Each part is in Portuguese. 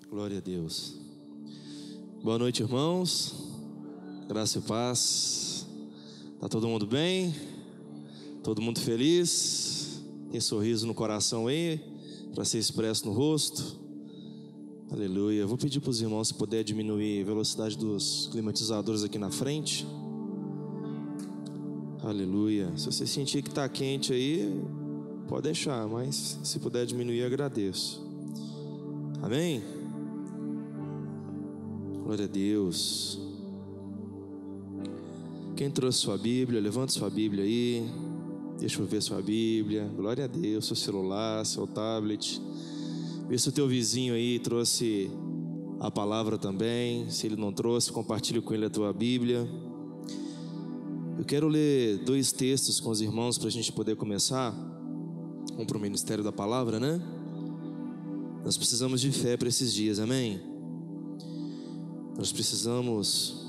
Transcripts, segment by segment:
Glória a Deus. Boa noite, irmãos. Graça e paz. Tá todo mundo bem? Todo mundo feliz? Tem sorriso no coração aí, para ser expresso no rosto? Aleluia. Vou pedir para os irmãos se puder diminuir a velocidade dos climatizadores aqui na frente. Aleluia. Se você sentir que está quente aí, pode deixar, mas se puder diminuir, agradeço. Amém? Glória a Deus. Quem trouxe sua Bíblia, levanta sua Bíblia aí. Deixa eu ver sua Bíblia. Glória a Deus. Seu celular, seu tablet. Vê se o teu vizinho aí trouxe a palavra também. Se ele não trouxe, compartilhe com ele a tua Bíblia. Eu quero ler 2 textos com os irmãos para a gente poder começar. Vamos para o ministério da palavra, né? Nós precisamos de fé para esses dias, amém? Nós precisamos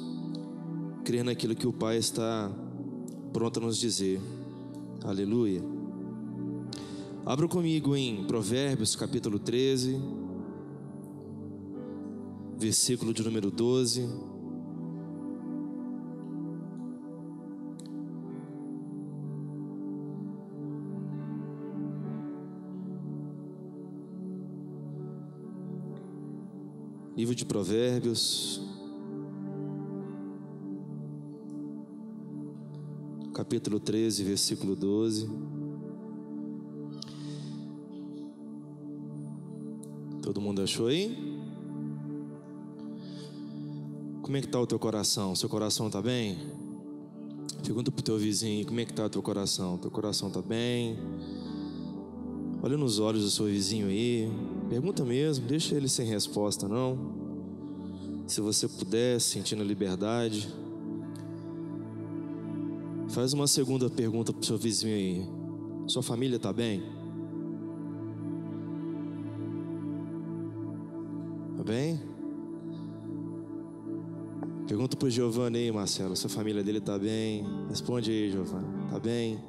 crer naquilo que o Pai está pronto a nos dizer. Aleluia. Abra comigo em Provérbios capítulo 13, versículo de número 12. Livro de Provérbios, capítulo 13, versículo 12. Todo mundo achou aí? Como é que está o teu coração? Seu coração está bem? Pergunta para o teu vizinho, como é que está o teu coração? Teu coração está bem? Olha nos olhos do seu vizinho aí. Pergunta mesmo, deixa ele sem resposta não. Se você puder, sentindo a liberdade, faz uma segunda pergunta para o seu vizinho aí. Sua família está bem? Está bem? Pergunta para o Giovanni aí, Marcelo. Sua família dele está bem? Responde aí, Giovanni. Está bem?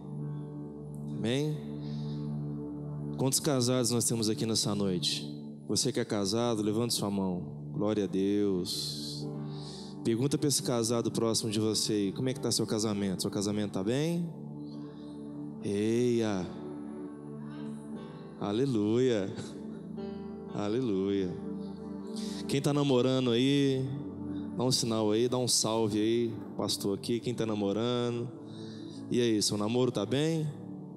Amém? Quantos casados nós temos aqui nessa noite? Você que é casado, levante sua mão. Glória a Deus. Pergunta para esse casado próximo de você, como é que está seu casamento? Seu casamento está bem? Eia! Aleluia! Aleluia! Quem está namorando aí, dá um sinal aí, dá um salve aí, pastor aqui, quem está namorando. E aí, seu namoro está bem?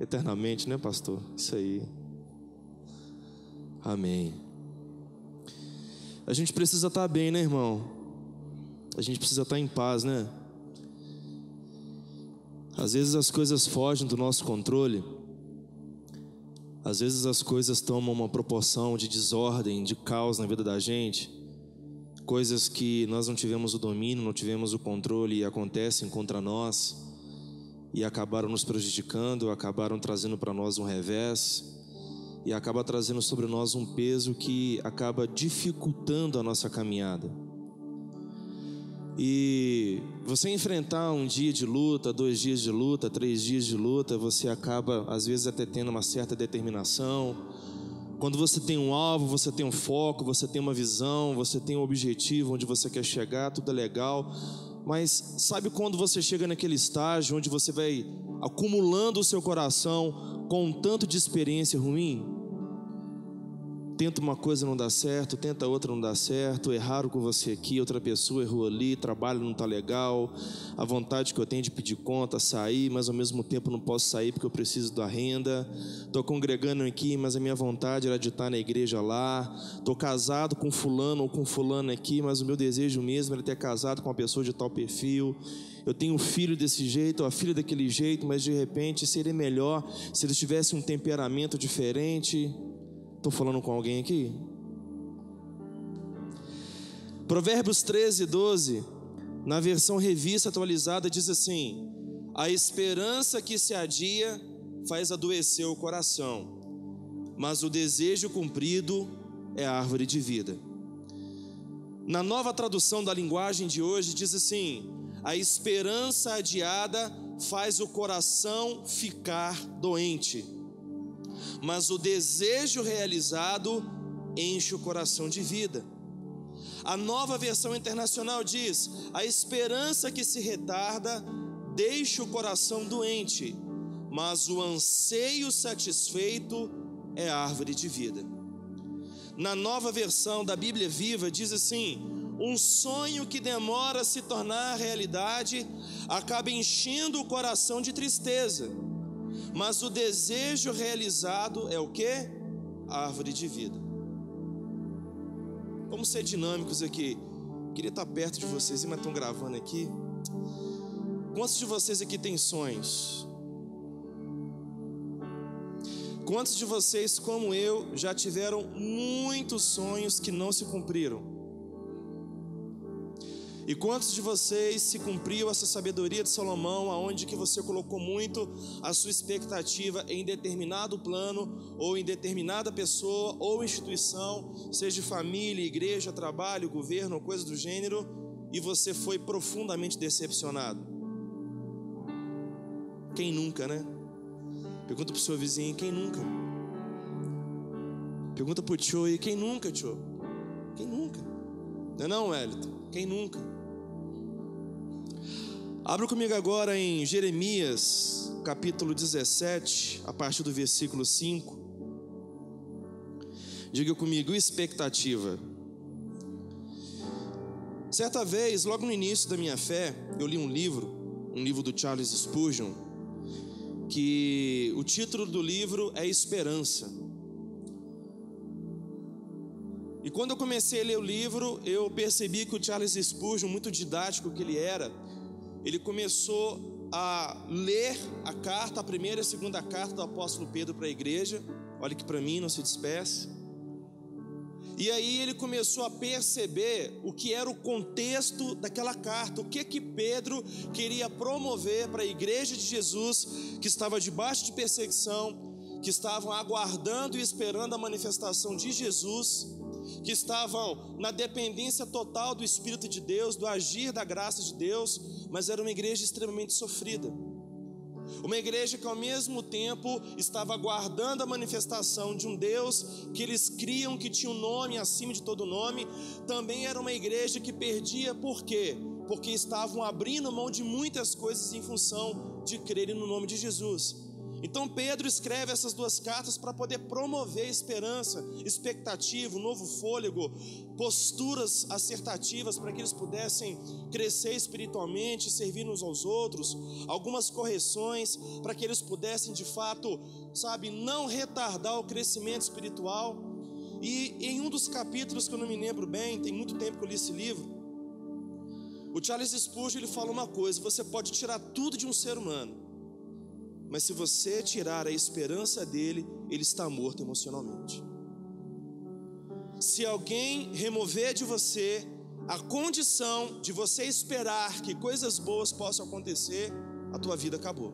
Eternamente, né, pastor? Isso aí. Amém. A gente precisa estar bem, né, irmão? A gente precisa estar em paz, né? Às vezes as coisas fogem do nosso controle. Às vezes as coisas tomam uma proporção de desordem, de caos na vida da gente. Coisas que nós não tivemos o domínio, não tivemos o controle e acontecem contra nós. E acabaram nos prejudicando, acabaram trazendo para nós um revés. E acaba trazendo sobre nós um peso que acaba dificultando a nossa caminhada. E você enfrentar um dia de luta, 2 dias de luta, 3 dias de luta, você acaba às vezes até tendo uma certa determinação. Quando você tem um alvo, você tem um foco, você tem uma visão, você tem um objetivo onde você quer chegar, tudo é legal. Mas sabe quando você chega naquele estágio onde você vai acumulando o seu coração com um tanto de experiência ruim? Tenta uma coisa, não dá certo, tenta outra, não dá certo, erraram com você aqui, outra pessoa errou ali, trabalho não está legal, a vontade que eu tenho de pedir conta, sair, mas ao mesmo tempo não posso sair porque eu preciso da renda, estou congregando aqui, mas a minha vontade era de estar na igreja lá, estou casado com fulano ou com fulano aqui, mas o meu desejo mesmo era ter casado com uma pessoa de tal perfil, eu tenho um filho desse jeito, ou a filha daquele jeito, mas de repente seria melhor se eles tivessem um temperamento diferente. Estou falando com alguém aqui? Provérbios 13, 12, na versão revista atualizada, diz assim: a esperança que se adia faz adoecer o coração, mas o desejo cumprido é a árvore de vida. Na nova tradução da linguagem de hoje, diz assim: a esperança adiada faz o coração ficar doente, mas o desejo realizado enche o coração de vida. A Nova Versão Internacional diz: a esperança que se retarda deixa o coração doente, mas o anseio satisfeito é árvore de vida. Na Nova Versão da Bíblia Viva diz assim: um sonho que demora a se tornar realidade acaba enchendo o coração de tristeza, mas o desejo realizado é o quê? Árvore de vida. Vamos ser dinâmicos aqui. Queria estar perto de vocês, mas estão gravando aqui. Quantos de vocês aqui têm sonhos? Quantos de vocês, como eu, já tiveram muitos sonhos que não se cumpriram? E quantos de vocês se cumpriu essa sabedoria de Salomão, aonde que você colocou muito a sua expectativa em determinado plano, ou em determinada pessoa, ou instituição, seja família, igreja, trabalho, governo, ou coisa do gênero, e você foi profundamente decepcionado? Quem nunca, né? Pergunta pro seu vizinho: quem nunca? Pergunta pro tio aí: quem nunca, tio? Quem nunca? Não é não, Wellington? Quem nunca? Abra comigo agora em Jeremias, capítulo 17, a partir do versículo 5. Diga comigo: expectativa. Certa vez, logo no início da minha fé, eu li um livro do Charles Spurgeon, que o título do livro é Esperança. E quando eu comecei a ler o livro, eu percebi que o Charles Spurgeon, muito didático que ele era, ele começou a ler a carta, a primeira e a segunda carta do apóstolo Pedro para a igreja. Olha que para mim, não se despeça. E aí ele começou a perceber o que era o contexto daquela carta, o que Pedro queria promover para a igreja de Jesus, que estava debaixo de perseguição, que estavam aguardando e esperando a manifestação de Jesus, que estavam na dependência total do Espírito de Deus, do agir da graça de Deus, mas era uma igreja extremamente sofrida. Uma igreja que ao mesmo tempo estava aguardando a manifestação de um Deus que eles criam que tinha um nome acima de todo nome. Também era uma igreja que perdia, por quê? Porque estavam abrindo mão de muitas coisas em função de crerem no nome de Jesus. Então Pedro escreve essas duas cartas para poder promover esperança, expectativa, um novo fôlego, posturas assertativas para que eles pudessem crescer espiritualmente, servir uns aos outros, algumas correções para que eles pudessem de fato, não retardar o crescimento espiritual. E em um dos capítulos que eu não me lembro bem, tem muito tempo que eu li esse livro, o Charles Spurgeon ele fala uma coisa: você pode tirar tudo de um ser humano, mas se você tirar a esperança dele, ele está morto emocionalmente. Se alguém remover de você a condição de você esperar que coisas boas possam acontecer, a tua vida acabou.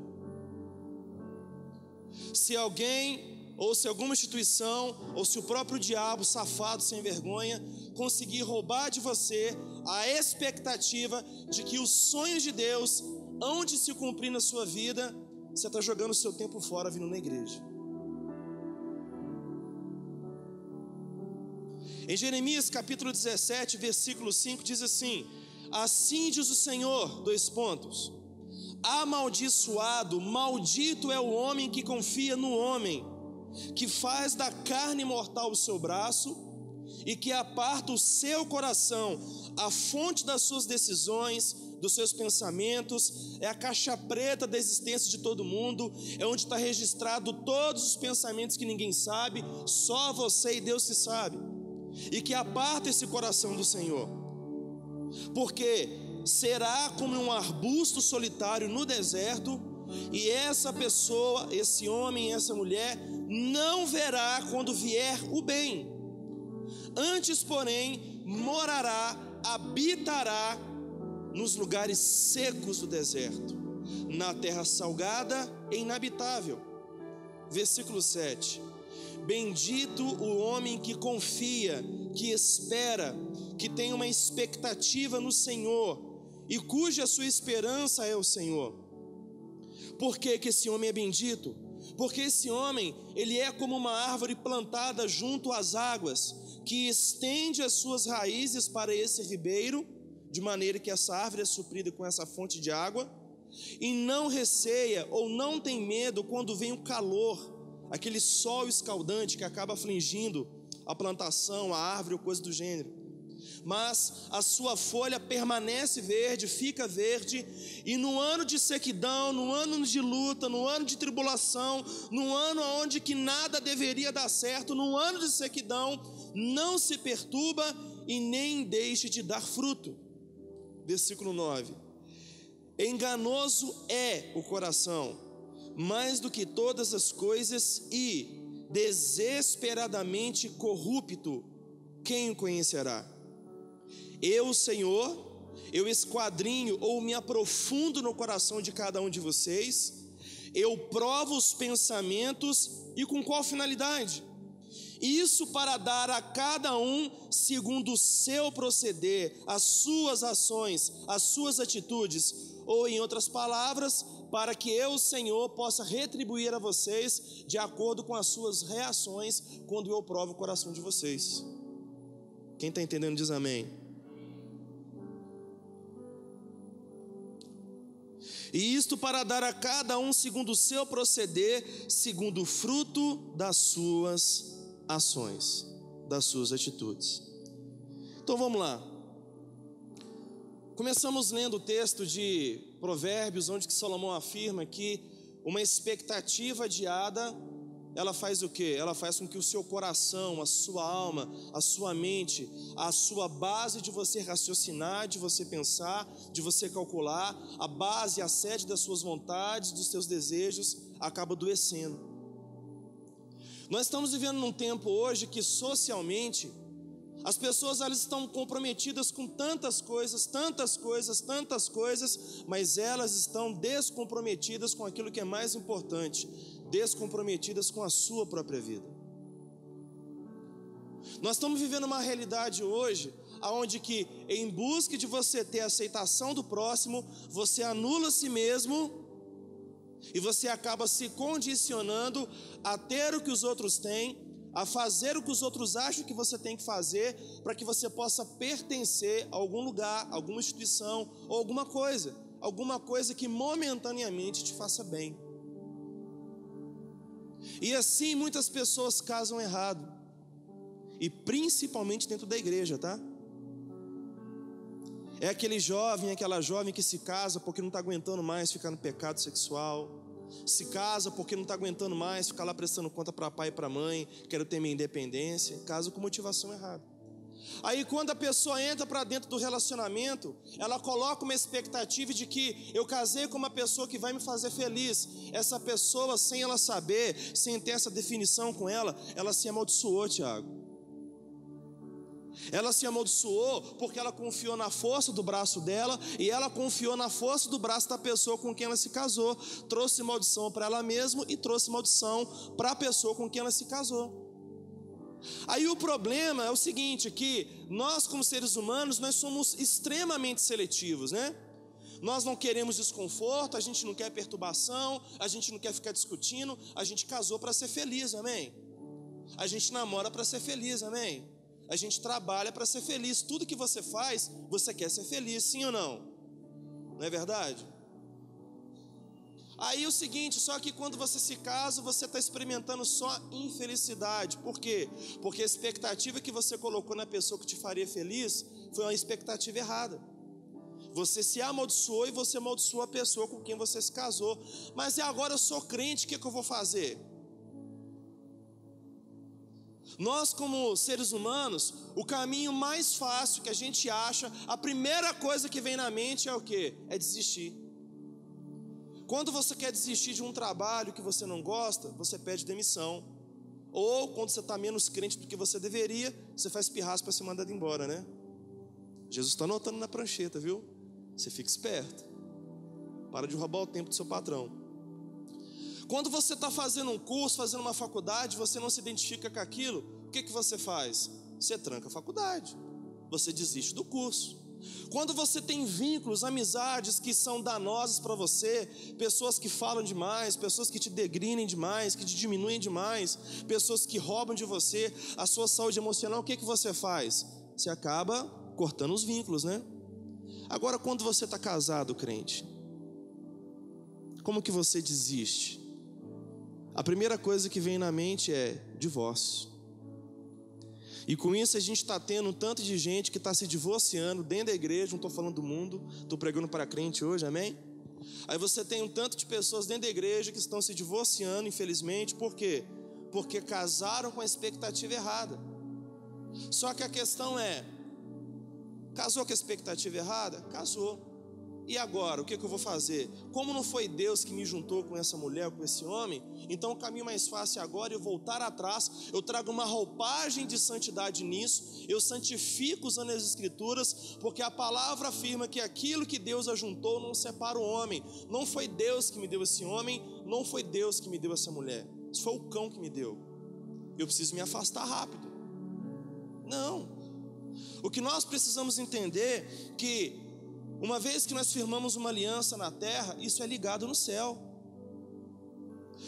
Se alguém, ou se alguma instituição, ou se o próprio diabo, safado, sem vergonha, conseguir roubar de você a expectativa de que os sonhos de Deus hão de se cumprir na sua vida, você está jogando o seu tempo fora vindo na igreja. Em Jeremias capítulo 17, versículo 5 diz assim: assim diz o Senhor, : amaldiçoado, maldito é o homem que confia no homem, que faz da carne mortal o seu braço e que aparta o seu coração, a fonte das suas decisões, dos seus pensamentos, é a caixa preta da existência de todo mundo, é onde está registrado todos os pensamentos que ninguém sabe, só você e Deus se sabe, e que aparta esse coração do Senhor, porque será como um arbusto solitário no deserto, e essa pessoa, esse homem, essa mulher, não verá quando vier o bem, antes porém morará, habitará nos lugares secos do deserto, na terra salgada e inabitável. Versículo 7: bendito o homem que confia, que espera, que tem uma expectativa no Senhor e cuja sua esperança é o Senhor. Por que esse homem é bendito? Porque esse homem, ele é como uma árvore plantada junto às águas, que estende as suas raízes para esse ribeiro, de maneira que essa árvore é suprida com essa fonte de água, e não receia ou não tem medo quando vem o calor, aquele sol escaldante que acaba afligindo a plantação, a árvore ou coisa do gênero. Mas a sua folha permanece verde, fica verde, e no ano de sequidão, no ano de luta, no ano de tribulação, no ano onde que nada deveria dar certo, no ano de sequidão, não se perturba e nem deixe de dar fruto. Versículo 9: enganoso é o coração, mais do que todas as coisas, e desesperadamente corrupto, quem o conhecerá? Eu, Senhor, eu esquadrinho ou me aprofundo no coração de cada um de vocês, eu provo os pensamentos, e com qual finalidade? Isso para dar a cada um segundo o seu proceder, as suas ações, as suas atitudes, ou em outras palavras, para que eu, Senhor, possa retribuir a vocês de acordo com as suas reações quando eu provo o coração de vocês. Quem está entendendo diz amém. E isto para dar a cada um segundo o seu proceder, segundo o fruto das suas ações, das suas atitudes. Então vamos lá. Começamos lendo o texto de Provérbios, onde que Salomão afirma que uma expectativa adiada, ela faz o quê? Ela faz com que o seu coração, a sua alma, a sua mente, a sua base de você raciocinar, de você pensar, de você calcular, a base, a sede das suas vontades, dos seus desejos, acaba adoecendo. Nós estamos vivendo num tempo hoje que socialmente as pessoas elas estão comprometidas com tantas coisas, mas elas estão descomprometidas com aquilo que é mais importante, descomprometidas com a sua própria vida. Nós estamos vivendo uma realidade hoje onde que em busca de você ter a aceitação do próximo, você anula a si mesmo e você acaba se condicionando a ter o que os outros têm, a fazer o que os outros acham que você tem que fazer, para que você possa pertencer a algum lugar, alguma instituição ou alguma coisa que momentaneamente te faça bem. E assim muitas pessoas casam errado, e principalmente dentro da igreja, tá? É aquele jovem, aquela jovem que se casa porque não está aguentando mais ficar no pecado sexual, se casa porque não está aguentando mais ficar lá prestando conta para pai e para mãe, quero ter minha independência, casa com motivação errada. Aí quando a pessoa entra para dentro do relacionamento, ela coloca uma expectativa de que eu casei com uma pessoa que vai me fazer feliz. Essa pessoa, sem ela saber, sem ter essa definição com ela se amaldiçoou, Tiago. Ela se amaldiçoou porque ela confiou na força do braço dela, e ela confiou na força do braço da pessoa com quem ela se casou. Trouxe maldição para ela mesma e trouxe maldição para a pessoa com quem ela se casou. Aí o problema é o seguinte, que nós como seres humanos, nós somos extremamente seletivos, né? Nós não queremos desconforto, a gente não quer perturbação, a gente não quer ficar discutindo, a gente casou para ser feliz, amém? A gente namora para ser feliz, amém? A gente trabalha para ser feliz, tudo que você faz, você quer ser feliz, sim ou não? Não é verdade? Aí o seguinte, só que quando você se casa, você está experimentando só infelicidade. Por quê? Porque a expectativa que você colocou na pessoa que te faria feliz foi uma expectativa errada. Você se amaldiçoou e você amaldiçoou a pessoa com quem você se casou. Mas e agora eu sou crente, o que eu vou fazer? Nós como seres humanos, o caminho mais fácil que a gente acha, a primeira coisa que vem na mente é o quê? É desistir. Quando você quer desistir de um trabalho que você não gosta, você pede demissão. Ou quando você está menos crente do que você deveria, você faz pirraça para ser mandado embora, né? Jesus está anotando na prancheta, viu? Você fica esperto. Para de roubar o tempo do seu patrão. Quando você está fazendo um curso, fazendo uma faculdade, você não se identifica com aquilo, o que você faz? Você tranca a faculdade, você desiste do curso. Quando você tem vínculos, amizades que são danosas para você, pessoas que falam demais, pessoas que te degrinem demais, que te diminuem demais, pessoas que roubam de você a sua saúde emocional, o que você faz? Você acaba cortando os vínculos, né? Agora, quando você está casado, crente, como que você desiste? A primeira coisa que vem na mente é divórcio. E com isso a gente está tendo um tanto de gente que está se divorciando dentro da igreja. Não estou falando do mundo, estou pregando para crente hoje, amém? Aí você tem um tanto de pessoas dentro da igreja que estão se divorciando, infelizmente. Por quê? Porque casaram com a expectativa errada. Só que a questão é, casou com a expectativa errada? Casou. E agora, o que eu vou fazer? Como não foi Deus que me juntou com essa mulher, com esse homem, então o caminho mais fácil agora é eu voltar atrás. Eu trago uma roupagem de santidade nisso, eu santifico usando as escrituras, porque a palavra afirma que aquilo que Deus ajuntou não separa o homem. Não foi Deus que me deu esse homem, não foi Deus que me deu essa mulher, isso foi o cão que me deu. Eu preciso me afastar rápido. Não. O que nós precisamos entender que uma vez que nós firmamos uma aliança na terra, isso é ligado no céu.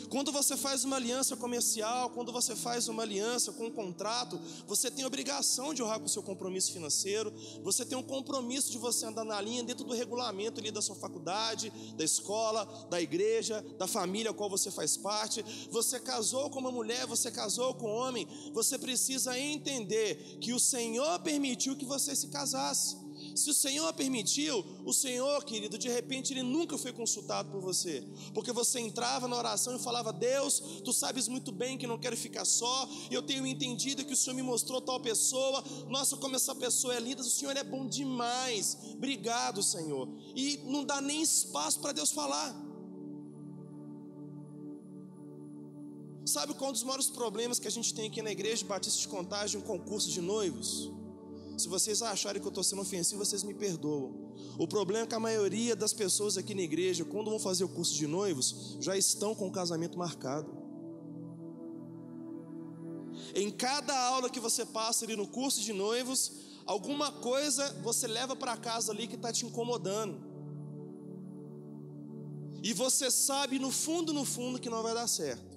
Quando você faz uma aliança comercial, quando você faz uma aliança com um contrato, você tem obrigação de honrar com o seu compromisso financeiro, você tem um compromisso de você andar na linha dentro do regulamento ali da sua faculdade, da escola, da igreja, da família a qual você faz parte. Você casou com uma mulher, você casou com um homem, você precisa entender que o Senhor permitiu que você se casasse. Se o Senhor permitiu, o Senhor, querido, de repente Ele nunca foi consultado por você, porque você entrava na oração e falava: Deus, Tu sabes muito bem que não quero ficar só, eu tenho entendido que o Senhor me mostrou tal pessoa, nossa, como essa pessoa é linda, o Senhor é bom demais, obrigado, Senhor. E não dá nem espaço para Deus falar. Sabe qual é um dos maiores problemas que a gente tem aqui na Igreja Batista de Contagem, um concurso de noivos? Se vocês acharem que eu estou sendo ofensivo, vocês me perdoam. O problema é que a maioria das pessoas aqui na igreja, quando vão fazer o curso de noivos, já estão com o casamento marcado. Em cada aula que você passa ali no curso de noivos, alguma coisa você leva para casa ali que está te incomodando. E você sabe no fundo que não vai dar certo.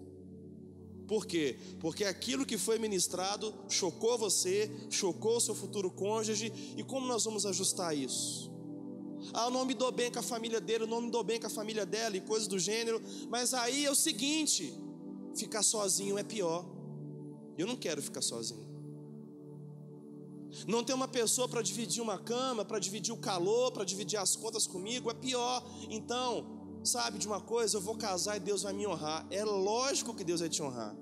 Por quê? Porque aquilo que foi ministrado chocou você, chocou o seu futuro cônjuge. E como nós vamos ajustar isso? Eu não me dou bem com a família dele, eu não me dou bem com a família dela e coisas do gênero. Mas aí é o seguinte, ficar sozinho é pior. Eu não quero ficar sozinho. Não ter uma pessoa para dividir uma cama, para dividir o calor, para dividir as contas comigo é pior. Então, sabe de uma coisa, eu vou casar e Deus vai me honrar. É lógico que Deus vai te honrar.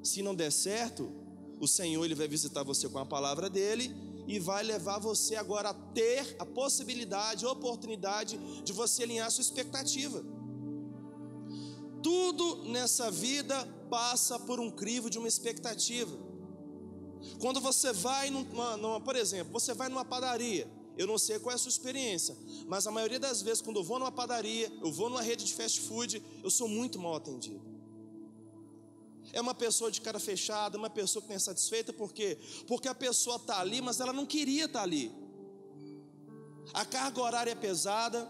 Se não der certo, o Senhor Ele vai visitar você com a palavra dEle e vai levar você agora a ter a possibilidade, a oportunidade de você alinhar a sua expectativa. Tudo nessa vida passa por um crivo de uma expectativa. Quando você vai, por exemplo, você vai numa padaria. Eu não sei qual é a sua experiência, mas a maioria das vezes quando eu vou numa padaria, eu vou numa rede de fast food, eu sou muito mal atendido. É uma pessoa de cara fechada, uma pessoa que não é satisfeita, por quê? Porque a pessoa está ali, mas ela não queria estar ali. A carga horária é pesada,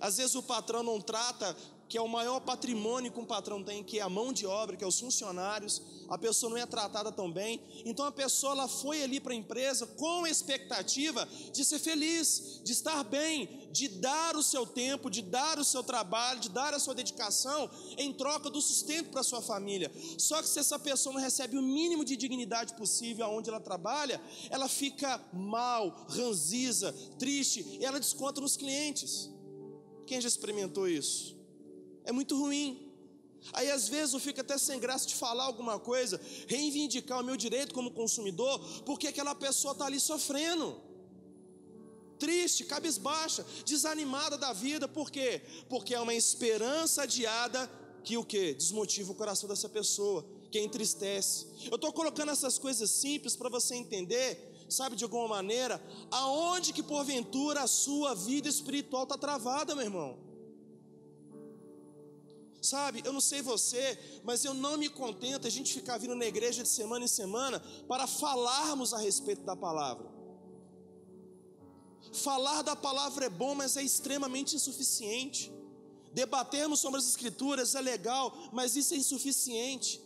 às vezes o patrão não trata, que é o maior patrimônio que um patrão tem, que é a mão de obra, que é os funcionários. A pessoa não é tratada tão bem. Então a pessoa ela foi ali para a empresa com a expectativa de ser feliz, de estar bem, de dar o seu tempo, de dar o seu trabalho, de dar a sua dedicação em troca do sustento para a sua família. Só que se essa pessoa não recebe o mínimo de dignidade possível aonde ela trabalha, ela fica mal, ranziza, triste, e ela desconta nos clientes. Quem já experimentou isso? É muito ruim. Aí às vezes eu fico até sem graça de falar alguma coisa, reivindicar o meu direito como consumidor, porque aquela pessoa está ali sofrendo, triste, cabisbaixa, desanimada da vida. Por quê? Porque é uma esperança adiada que o quê? Desmotiva o coração dessa pessoa, que entristece. Eu estou colocando essas coisas simples para você entender, sabe, de alguma maneira, aonde que porventura a sua vida espiritual está travada, meu irmão. Sabe, eu não sei você, mas eu não me contento a gente ficar vindo na igreja de semana em semana para falarmos a respeito da palavra. Falar da palavra é bom, mas é extremamente insuficiente. Debatermos sobre as escrituras é legal, mas isso é insuficiente.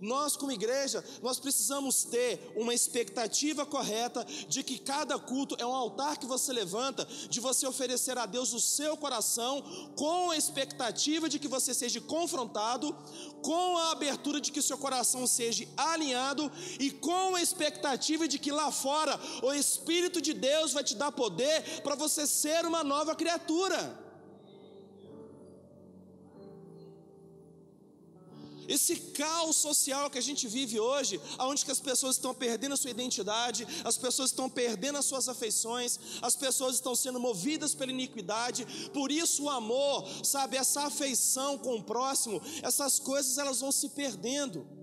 Nós como igreja, nós precisamos ter uma expectativa correta de que cada culto é um altar que você levanta, de você oferecer a Deus o seu coração, com a expectativa de que você seja confrontado, com a abertura de que o seu coração seja alinhado e com a expectativa de que lá fora o Espírito de Deus vai te dar poder para você ser uma nova criatura. Esse caos social que a gente vive hoje, onde que as pessoas estão perdendo a sua identidade, as pessoas estão perdendo as suas afeições, as pessoas estão sendo movidas pela iniquidade. Por isso o amor, sabe, essa afeição com o próximo, essas coisas elas vão se perdendo.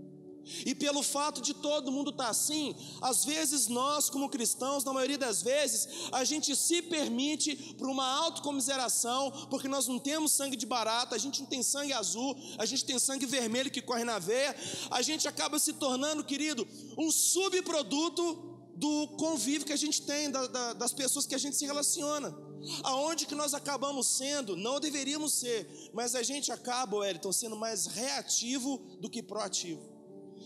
E pelo fato de todo mundo estar assim, às vezes nós como cristãos, na maioria das vezes, a gente se permite para uma autocomiseração, porque nós não temos sangue de barata, a gente não tem sangue azul, a gente tem sangue vermelho que corre na veia. A gente acaba se tornando, querido, um subproduto do convívio que a gente tem, das pessoas que a gente se relaciona. Aonde que nós acabamos sendo, não deveríamos ser, mas a gente acaba, Wellington, sendo mais reativo do que proativo.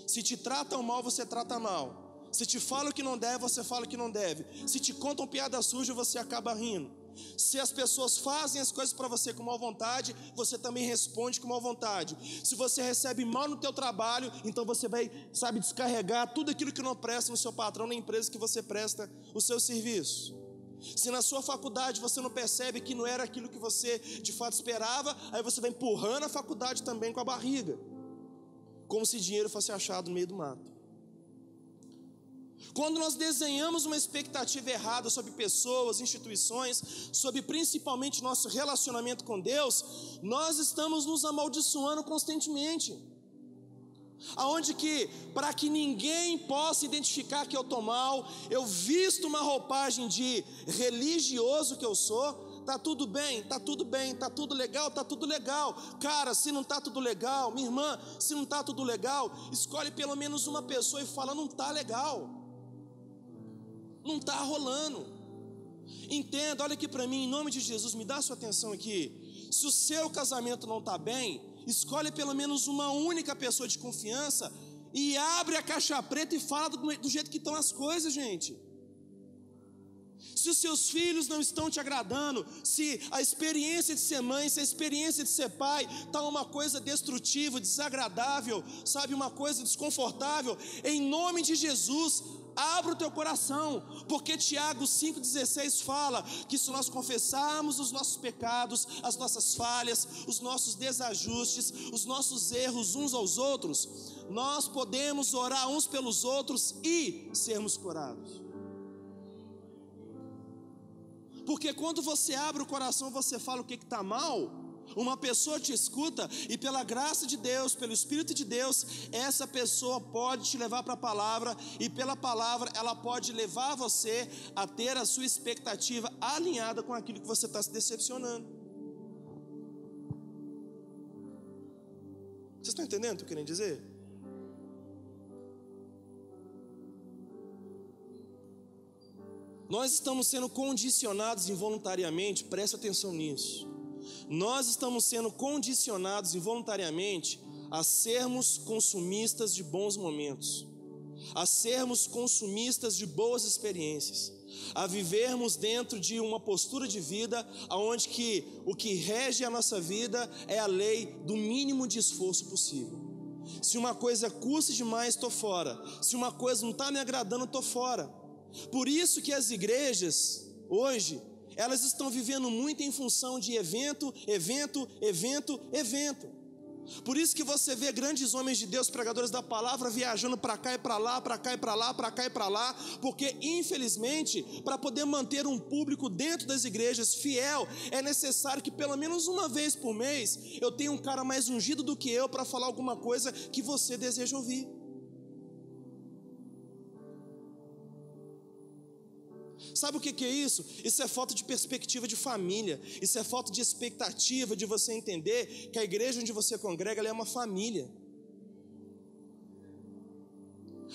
Se te tratam mal, você trata mal. Se te falam que não deve, você fala que não deve. Se te contam piada suja, você acaba rindo. Se as pessoas fazem as coisas para você com má vontade, você também responde com má vontade. Se você recebe mal no teu trabalho, então você vai, sabe, descarregar tudo aquilo que não presta no seu patrão, na empresa que você presta o seu serviço. Se na sua faculdade você não percebe que não era aquilo que você de fato esperava, aí você vai empurrando a faculdade também com a barriga, como se dinheiro fosse achado no meio do mato. Quando nós desenhamos uma expectativa errada sobre pessoas, instituições, sobre principalmente nosso relacionamento com Deus, nós estamos nos amaldiçoando constantemente. Aonde que, para que ninguém possa identificar que eu estou mal, eu visto uma roupagem de religioso que eu sou. Tá tudo bem, tá tudo bem, tá tudo legal, tá tudo legal. Cara, se não tá tudo legal, minha irmã, se não tá tudo legal, escolhe pelo menos uma pessoa e fala: não tá legal, não tá rolando. Entenda, olha aqui para mim, em nome de Jesus, me dá sua atenção aqui. Se o seu casamento não tá bem, escolhe pelo menos uma única pessoa de confiança e abre a caixa preta e fala do jeito que estão as coisas, gente. Se os seus filhos não estão te agradando, se a experiência de ser mãe, se a experiência de ser pai está uma coisa destrutiva, desagradável, sabe, uma coisa desconfortável, em nome de Jesus, abra o teu coração, porque Tiago 5,16 fala que se nós confessarmos os nossos pecados, as nossas falhas, os nossos desajustes, os nossos erros uns aos outros, nós podemos orar uns pelos outros e sermos curados. Porque quando você abre o coração, você fala o que está mal, uma pessoa te escuta e pela graça de Deus, pelo Espírito de Deus, essa pessoa pode te levar para a palavra e pela palavra ela pode levar você a ter a sua expectativa alinhada com aquilo que você está se decepcionando. Vocês estão entendendo o que eu quero dizer? Nós estamos sendo condicionados involuntariamente, preste atenção nisso. Nós estamos sendo condicionados involuntariamente a sermos consumistas de bons momentos, a sermos consumistas de boas experiências, a vivermos dentro de uma postura de vida onde que o que rege a nossa vida é a lei do mínimo de esforço possível. Se uma coisa custa demais, estou fora. Se uma coisa não está me agradando, estou fora. Por isso que as igrejas, hoje, elas estão vivendo muito em função de evento. Por isso que você vê grandes homens de Deus, pregadores da palavra, viajando para cá e para lá, para cá e para lá, para cá e para lá, porque infelizmente, para poder manter um público dentro das igrejas fiel, é necessário que pelo menos uma vez por mês, eu tenha um cara mais ungido do que eu para falar alguma coisa que você deseja ouvir. Sabe o que é isso? Isso é falta de perspectiva de família. Isso é falta de expectativa de você entender que a igreja onde você congrega, ela é uma família.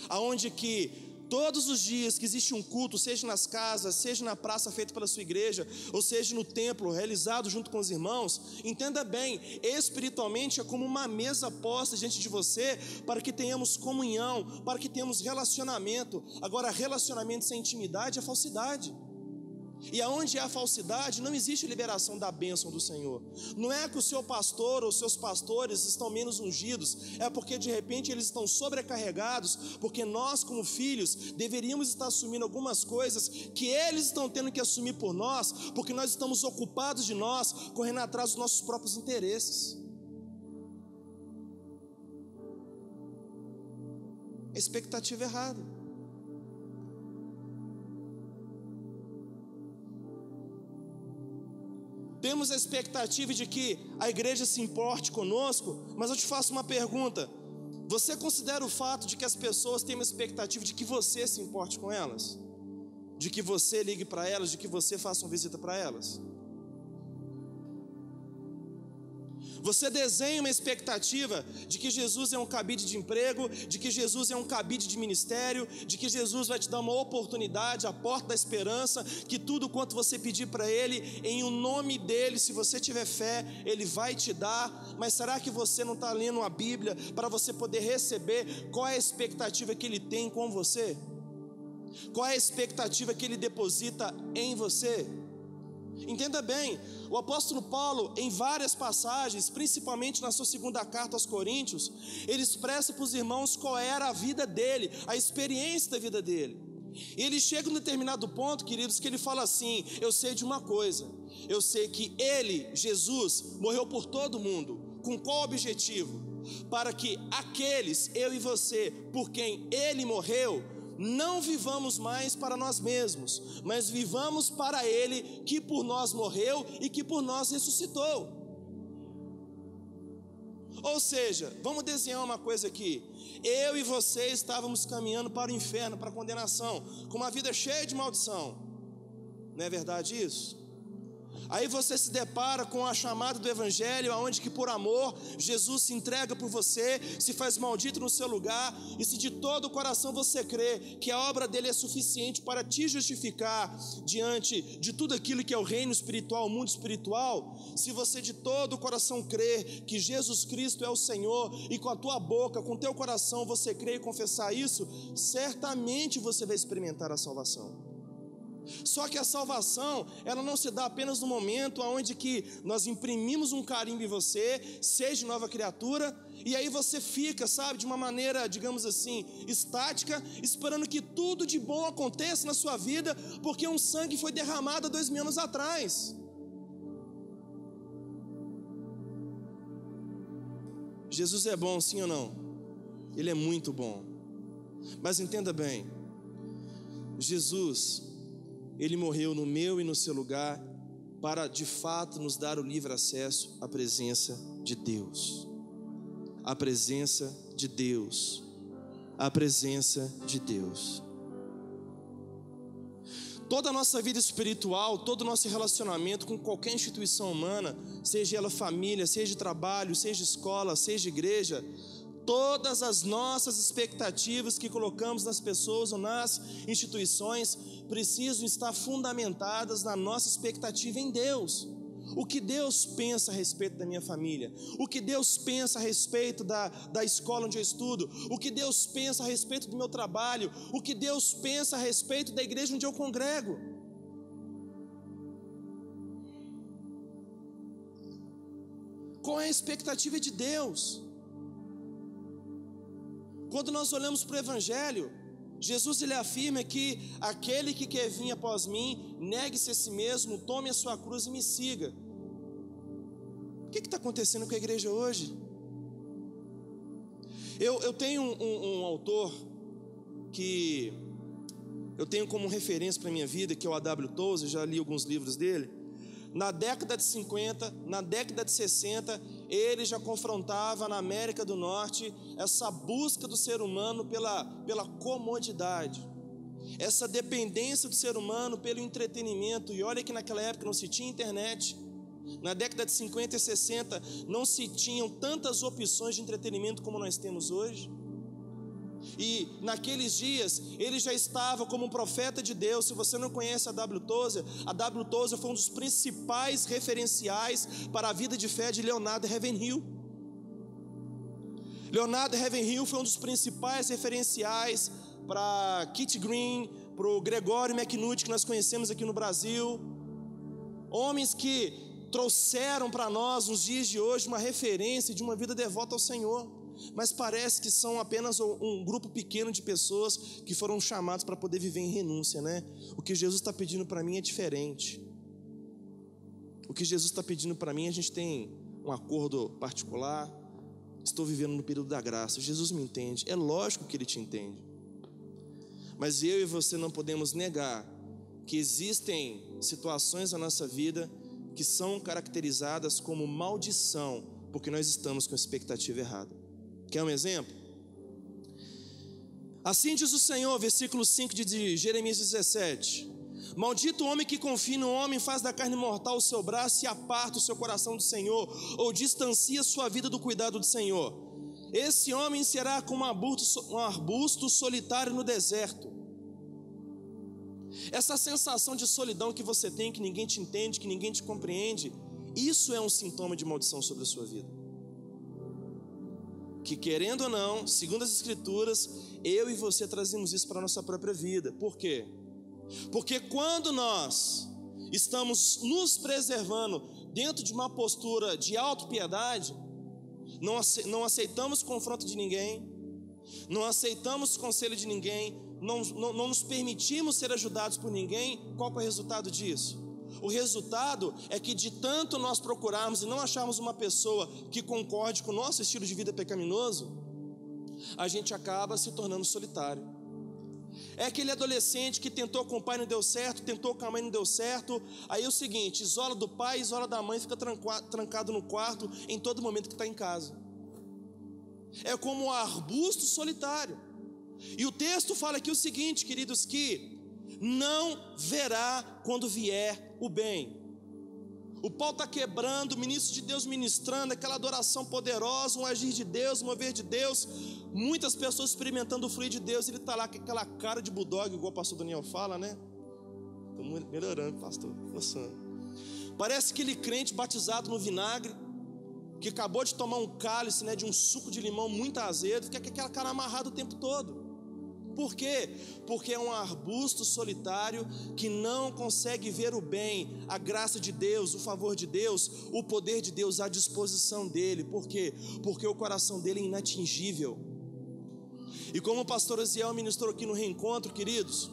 Aonde que Todos os dias que existe um culto, seja nas casas, seja na praça feita pela sua igreja, ou seja no templo, realizado junto com os irmãos, entenda bem, espiritualmente é como uma mesa posta diante de você, para que tenhamos comunhão, para que tenhamos relacionamento. Agora, relacionamento sem intimidade é falsidade. E aonde há falsidade, não existe liberação da bênção do Senhor. Não é que o seu pastor ou os seus pastores estão menos ungidos, é porque de repente eles estão sobrecarregados, porque nós como filhos deveríamos estar assumindo algumas coisas que eles estão tendo que assumir por nós, porque nós estamos ocupados de nós, correndo atrás dos nossos próprios interesses. Expectativa errada. Temos a expectativa de que a igreja se importe conosco, mas eu te faço uma pergunta: você considera o fato de que as pessoas têm uma expectativa de que você se importe com elas? De que você ligue para elas, de que você faça uma visita para elas? Você desenha uma expectativa de que Jesus é um cabide de emprego, de que Jesus é um cabide de ministério, de que Jesus vai te dar uma oportunidade, a porta da esperança, que tudo quanto você pedir para Ele, em o nome dEle, se você tiver fé, Ele vai te dar. Mas será que você não está lendo a Bíblia para você poder receber? Qual é a expectativa que Ele tem com você? Qual é a expectativa que Ele deposita em você? Entenda bem, o apóstolo Paulo, em várias passagens, principalmente na sua segunda carta aos Coríntios, ele expressa para os irmãos qual era a vida dele, a experiência da vida dele. E ele chega em um determinado ponto, queridos, que ele fala assim: eu sei de uma coisa, eu sei que ele, Jesus, morreu por todo mundo. Com qual objetivo? Para que aqueles, eu e você, por quem ele morreu, não vivamos mais para nós mesmos, mas vivamos para Ele que por nós morreu e que por nós ressuscitou. Ou seja, vamos desenhar uma coisa aqui: eu e você estávamos caminhando para o inferno, para a condenação, com uma vida cheia de maldição. Não é verdade isso? Aí você se depara com a chamada do Evangelho, aonde que por amor Jesus se entrega por você, se faz maldito no seu lugar, e se de todo o coração você crê que a obra dele é suficiente para te justificar diante de tudo aquilo que é o reino espiritual, o mundo espiritual, se você de todo o coração crê que Jesus Cristo é o Senhor, e com a tua boca, com o teu coração você crê e confessar isso, certamente você vai experimentar a salvação. Só que a salvação, ela não se dá apenas no momento onde que nós imprimimos um carimbo em você, seja nova criatura, e aí você fica, sabe, de uma maneira, digamos assim, estática, esperando que tudo de bom aconteça na sua vida, porque um sangue foi derramado há 2000 anos atrás. Jesus é bom, sim ou não? Ele é muito bom. Mas entenda bem, Jesus, Ele morreu no meu e no seu lugar para de fato nos dar o livre acesso à presença de Deus. A presença de Deus. A presença de Deus. Toda a nossa vida espiritual, todo o nosso relacionamento com qualquer instituição humana, seja ela família, seja trabalho, seja escola, seja igreja, todas as nossas expectativas que colocamos nas pessoas ou nas instituições precisam estar fundamentadas na nossa expectativa em Deus. O que Deus pensa a respeito da minha família? O que Deus pensa a respeito da escola onde eu estudo? O que Deus pensa a respeito do meu trabalho? O que Deus pensa a respeito da igreja onde eu congrego? Qual é a expectativa de Deus? Quando nós olhamos para o Evangelho, Jesus ele afirma que aquele que quer vir após mim, negue-se a si mesmo, tome a sua cruz e me siga. O que está acontecendo com a igreja hoje? Eu tenho um autor que eu tenho como referência para a minha vida, que é o A.W. Tozer, já li alguns livros dele. Na década de 50, na década de 60, ele já confrontava na América do Norte essa busca do ser humano pela comodidade, essa dependência do ser humano pelo entretenimento. E olha que naquela época não se tinha internet. Na década de 50 e 60 não se tinham tantas opções de entretenimento como nós temos hoje. E naqueles dias ele já estava como um profeta de Deus. Se você não conhece a W. Tozer foi um dos principais referenciais para a vida de fé de Leonardo Ravenhill. Leonardo Ravenhill foi um dos principais referenciais para Kit Green, para o Gregório McNulty, que nós conhecemos aqui no Brasil. Homens que trouxeram para nós, nos dias de hoje, uma referência de uma vida devota ao Senhor. Mas parece que são apenas um grupo pequeno de pessoas que foram chamados para poder viver em renúncia, né? O que Jesus está pedindo para mim é diferente. O que Jesus está pedindo para mim, a gente tem um acordo particular. Estou vivendo no período da graça. Jesus me entende. É lógico que Ele te entende. Mas eu e você não podemos negar que existem situações na nossa vida que são caracterizadas como maldição, porque nós estamos com a expectativa errada. Quer um exemplo? Assim diz o Senhor, versículo 5 de Jeremias 17: maldito o homem que confia no homem, faz da carne mortal o seu braço e aparta o seu coração do Senhor, ou distancia sua vida do cuidado do Senhor. Esse homem será como um arbusto solitário no deserto. Essa sensação de solidão que você tem, que ninguém te entende, que ninguém te compreende, isso é um sintoma de maldição sobre a sua vida. Que querendo ou não, segundo as Escrituras, eu e você trazemos isso para a nossa própria vida. Por quê? Porque quando nós estamos nos preservando dentro de uma postura de autopiedade, não aceitamos confronto de ninguém, não aceitamos conselho de ninguém, não nos permitimos ser ajudados por ninguém, qual é o resultado disso? O resultado é que de tanto nós procurarmos e não acharmos uma pessoa que concorde com o nosso estilo de vida pecaminoso, a gente acaba se tornando solitário. É aquele adolescente que tentou com o pai e não deu certo, tentou com a mãe e não deu certo. Aí é o seguinte, isola do pai, isola da mãe, fica trancado no quarto em todo momento que está em casa. É como um arbusto solitário. E o texto fala aqui o seguinte, queridos, que não verá quando vier o bem. O pau está quebrando, o ministro de Deus ministrando, aquela adoração poderosa, um agir de Deus, um mover de Deus, muitas pessoas experimentando o fluir de Deus. Ele está lá com aquela cara de bulldog, igual o pastor Daniel fala, né? Estou melhorando, pastor, forçando. Parece aquele crente batizado no vinagre, que acabou de tomar um cálice, né, de um suco de limão muito azedo, fica com aquela cara amarrada o tempo todo. Por quê? Porque é um arbusto solitário que não consegue ver o bem, a graça de Deus, o favor de Deus, o poder de Deus à disposição dele. Por quê? Porque o coração dele é inatingível. E como o pastor Aziel ministrou aqui no reencontro, queridos,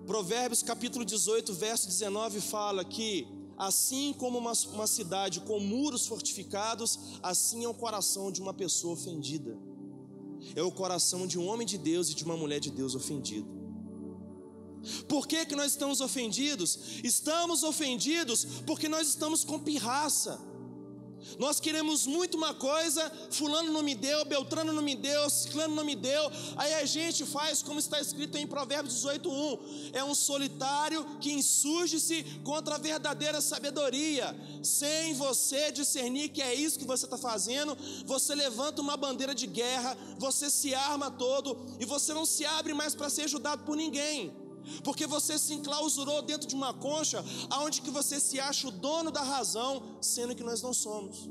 Provérbios capítulo 18, verso 19 fala que assim como uma cidade com muros fortificados, assim é o coração de uma pessoa ofendida. É o coração de um homem de Deus e de uma mulher de Deus ofendido. Por que nós estamos ofendidos? Estamos ofendidos porque nós estamos com pirraça. Nós queremos muito uma coisa, fulano não me deu, Beltrano não me deu, ciclano não me deu. Aí a gente faz como está escrito em Provérbios 18:1. É um solitário que insurge-se contra a verdadeira sabedoria. Sem você discernir que é isso que você está fazendo, você levanta uma bandeira de guerra, você se arma todo e você não se abre mais para ser ajudado por ninguém. Porque você se enclausurou dentro de uma concha aonde que você se acha o dono da razão, sendo que nós não somos.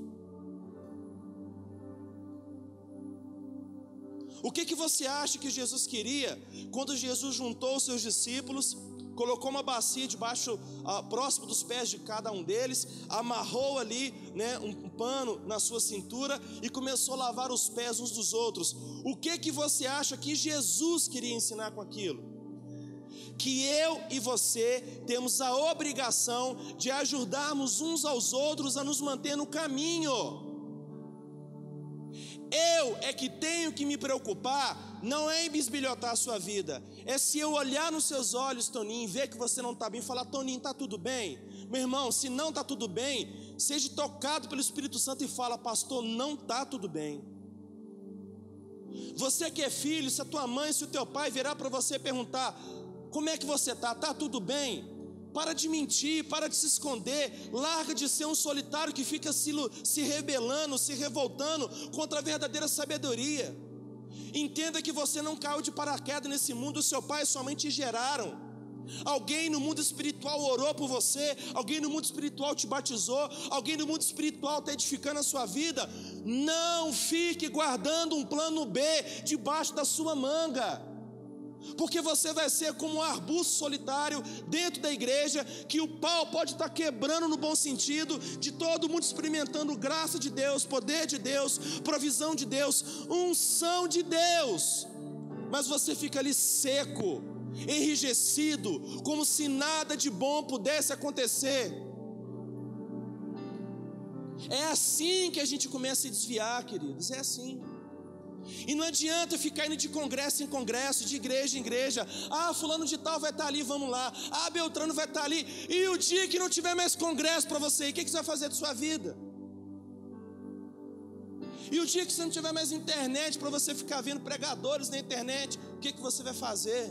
O que você acha que Jesus queria quando Jesus juntou os seus discípulos, colocou uma bacia debaixo, próximo dos pés de cada um deles, amarrou ali, né, um pano na sua cintura e começou a lavar os pés uns dos outros? O que você acha que Jesus queria ensinar com aquilo? Que eu e você temos a obrigação de ajudarmos uns aos outros a nos manter no caminho. Eu é que tenho que me preocupar, não é em bisbilhotar a sua vida, é se eu olhar nos seus olhos, Toninho, e ver que você não está bem, falar: Toninho, está tudo bem? Meu irmão, se não está tudo bem, seja tocado pelo Espírito Santo e fala: pastor, não está tudo bem. Você que é filho, se a tua mãe, se o teu pai virar para você e perguntar: como é que você está? Está tudo bem? para de mentir, para de se esconder, larga de ser um solitário que fica se rebelando, se revoltando contra a verdadeira sabedoria. Entenda que você não caiu de paraquedas nesse mundo, seu pai e sua mãe te geraram. Alguém no mundo espiritual orou por você, alguém no mundo espiritual te batizou, alguém no mundo espiritual está edificando a sua vida. Não fique guardando um plano B debaixo da sua manga, porque você vai ser como um arbusto solitário dentro da igreja, que o pau pode estar quebrando no bom sentido, de todo mundo experimentando graça de Deus, poder de Deus, provisão de Deus, unção de Deus, mas você fica ali seco, enrijecido, como se nada de bom pudesse acontecer. É assim que a gente começa a se desviar, queridos, é assim. E não adianta ficar indo de congresso em congresso, de igreja em igreja. Ah, fulano de tal vai estar ali, vamos lá. Ah, Beltrano vai estar ali. E o dia que não tiver mais congresso para você, o que você vai fazer da sua vida? E o dia que você não tiver mais internet para você ficar vendo pregadores na internet, o que você vai fazer?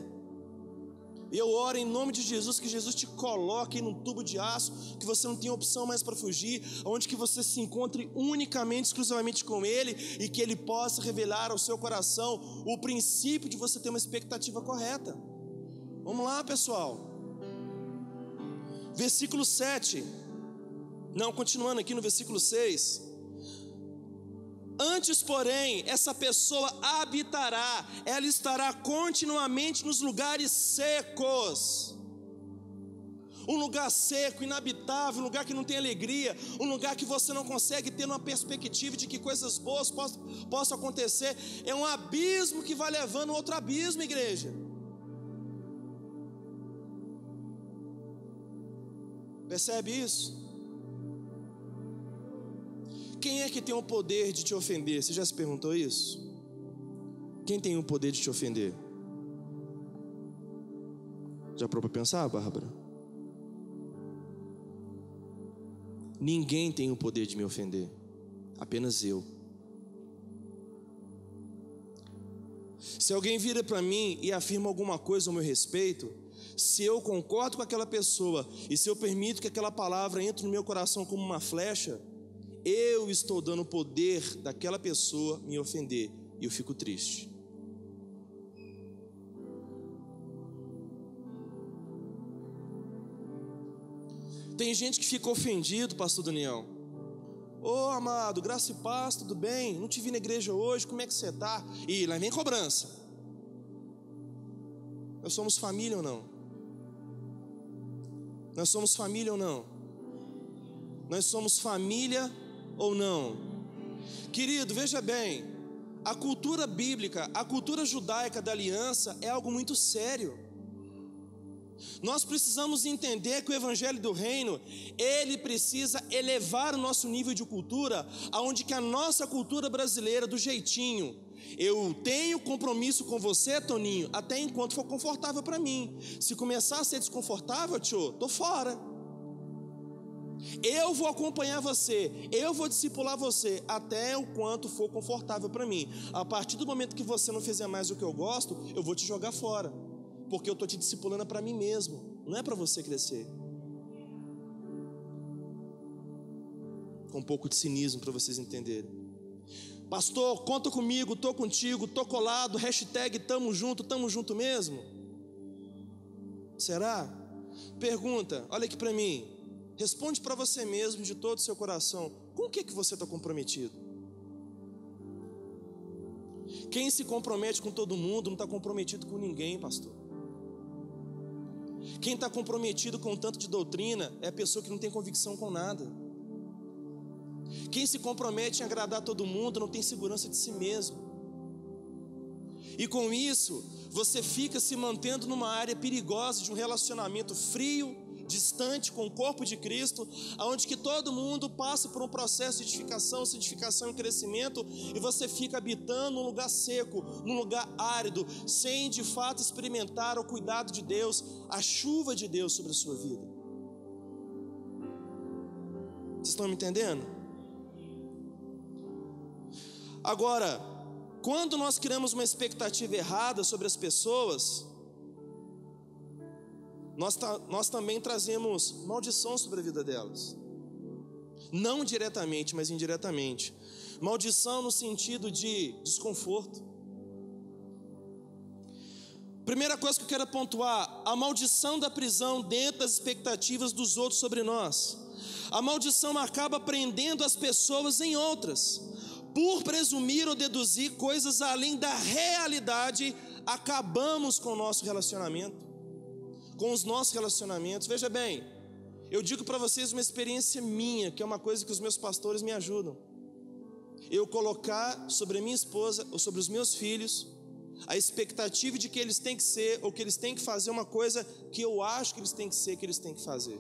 Eu oro em nome de Jesus, que Jesus te coloque num tubo de aço, que você não tenha opção mais para fugir, onde que você se encontre unicamente, exclusivamente com Ele, e que Ele possa revelar ao seu coração o princípio de você ter uma expectativa correta. Vamos lá, pessoal. Versículo 7. Não, continuando aqui no versículo 6. Antes, porém, essa pessoa habitará, ela estará continuamente nos lugares secos. Um lugar seco, inabitável, um lugar que não tem alegria, um lugar que você não consegue ter uma perspectiva de que coisas boas possam acontecer. É um abismo que vai levando a outro abismo, igreja. Percebe isso? Quem é que tem o poder de te ofender? Você já se perguntou isso? Quem tem o poder de te ofender? Já parou para pensar, Bárbara? Ninguém tem o poder de me ofender, apenas eu. Se alguém vira para mim e afirma alguma coisa ao meu respeito, se eu concordo com aquela pessoa e se eu permito que aquela palavra entre no meu coração como uma flecha, eu estou dando o poder daquela pessoa me ofender, e eu fico triste. Tem gente que fica ofendido, pastor Daniel. Ô amado, graça e paz, tudo bem? Não te vi na igreja hoje, como é que você está? E lá vem cobrança. Nós somos família ou não? Nós somos família ou não? Nós somos família ou não? Querido, veja bem, a cultura bíblica, a cultura judaica da aliança é algo muito sério. Nós precisamos entender que o evangelho do reino, ele precisa elevar o nosso nível de cultura, aonde que a nossa cultura brasileira, do jeitinho, eu tenho compromisso com você, Toninho, até enquanto for confortável para mim. Se começar a ser desconfortável, tio, tô fora. Eu vou acompanhar você, eu vou discipular você até o quanto for confortável para mim. A partir do momento que você não fizer mais o que eu gosto, eu vou te jogar fora, porque eu estou te discipulando para mim mesmo, não é para você crescer. Com um pouco de cinismo para vocês entenderem. Pastor, conta comigo, estou contigo, estou colado, hashtag tamo junto mesmo? Será? Pergunta, olha aqui para mim. Responde para você mesmo de todo o seu coração. Com o que você está comprometido? Quem se compromete com todo mundo não está comprometido com ninguém, pastor. Quem está comprometido com tanto de doutrina é a pessoa que não tem convicção com nada. Quem se compromete em agradar todo mundo não tem segurança de si mesmo. E com isso, você fica se mantendo numa área perigosa de um relacionamento frio, distante com o corpo de Cristo, onde que todo mundo passa por um processo de edificação, santificação e crescimento, e você fica habitando num lugar seco, num lugar árido, sem de fato experimentar o cuidado de Deus, a chuva de Deus sobre a sua vida. Vocês estão me entendendo? Agora, quando nós criamos uma expectativa errada sobre as pessoas, nós também trazemos maldição sobre a vida delas. Não diretamente, mas indiretamente. Maldição no sentido de desconforto. Primeira coisa que eu quero pontuar: a maldição da prisão dentro das expectativas dos outros sobre nós. A maldição acaba prendendo as pessoas em outras. Por presumir ou deduzir coisas além da realidade, acabamos com o nosso relacionamento, com os nossos relacionamentos. Veja bem, eu digo para vocês uma experiência minha, que é uma coisa que os meus pastores me ajudam. Eu colocar sobre a minha esposa ou sobre os meus filhos a expectativa de que eles têm que ser ou que eles têm que fazer uma coisa que eu acho que eles têm que ser, que eles têm que fazer.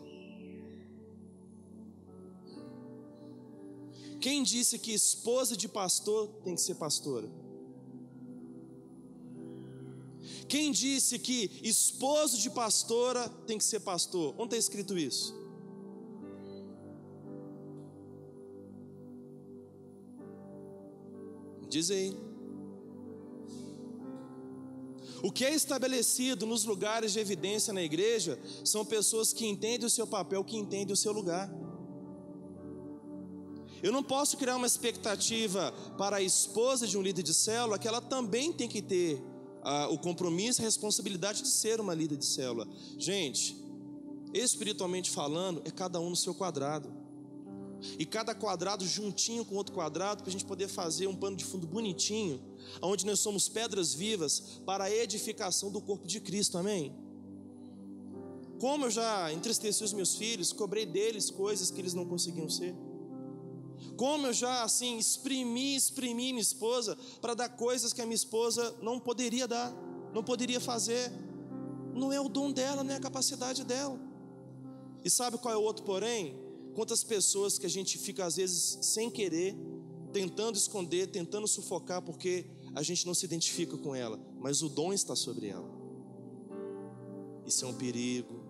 Quem disse que esposa de pastor tem que ser pastora? Quem disse que esposo de pastora tem que ser pastor? Onde está escrito isso? Diz aí. O que é estabelecido nos lugares de evidência na igreja são pessoas que entendem o seu papel, que entendem o seu lugar. Eu não posso criar uma expectativa para a esposa de um líder de célula que ela também tem que ter o compromisso e a responsabilidade de ser uma líder de célula. Gente, espiritualmente falando, é cada um no seu quadrado. E cada quadrado juntinho com outro quadrado, para a gente poder fazer um pano de fundo bonitinho, onde nós somos pedras vivas para a edificação do corpo de Cristo, amém? Como eu já entristeci os meus filhos, cobrei deles coisas que eles não conseguiam ser. Como eu já assim exprimi minha esposa para dar coisas que a minha esposa não poderia dar, não poderia fazer. Não é o dom dela, não é a capacidade dela. E sabe qual é o outro porém? Quantas pessoas que a gente fica às vezes sem querer, tentando esconder, tentando sufocar, porque a gente não se identifica com ela, mas o dom está sobre ela. Isso é um perigo.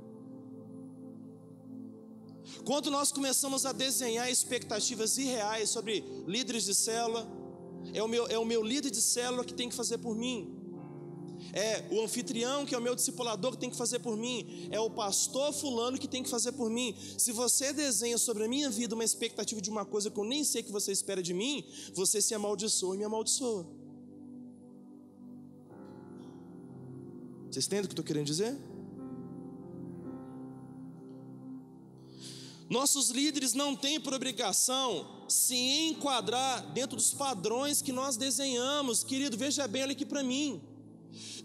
Quando nós começamos a desenhar expectativas irreais sobre líderes de célula, é o meu líder de célula que tem que fazer por mim, é o anfitrião que é o meu discipulador que tem que fazer por mim, é o pastor fulano que tem que fazer por mim. Se você desenha sobre a minha vida uma expectativa de uma coisa que eu nem sei que você espera de mim, você se amaldiçoa e me amaldiçoa. Vocês entendem o que eu estou querendo dizer? Nossos líderes não têm por obrigação se enquadrar dentro dos padrões que nós desenhamos. Querido, veja bem, olha aqui para mim.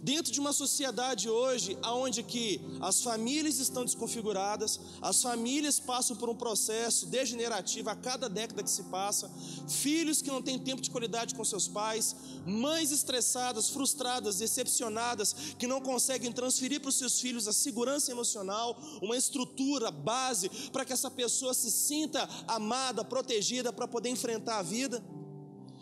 Dentro de uma sociedade hoje, onde que as famílias estão desconfiguradas, as famílias passam por um processo degenerativo a cada década que se passa, filhos que não têm tempo de qualidade com seus pais, mães estressadas, frustradas, decepcionadas, que não conseguem transferir para os seus filhos a segurança emocional, uma estrutura, base, para que essa pessoa se sinta amada, protegida, para poder enfrentar a vida.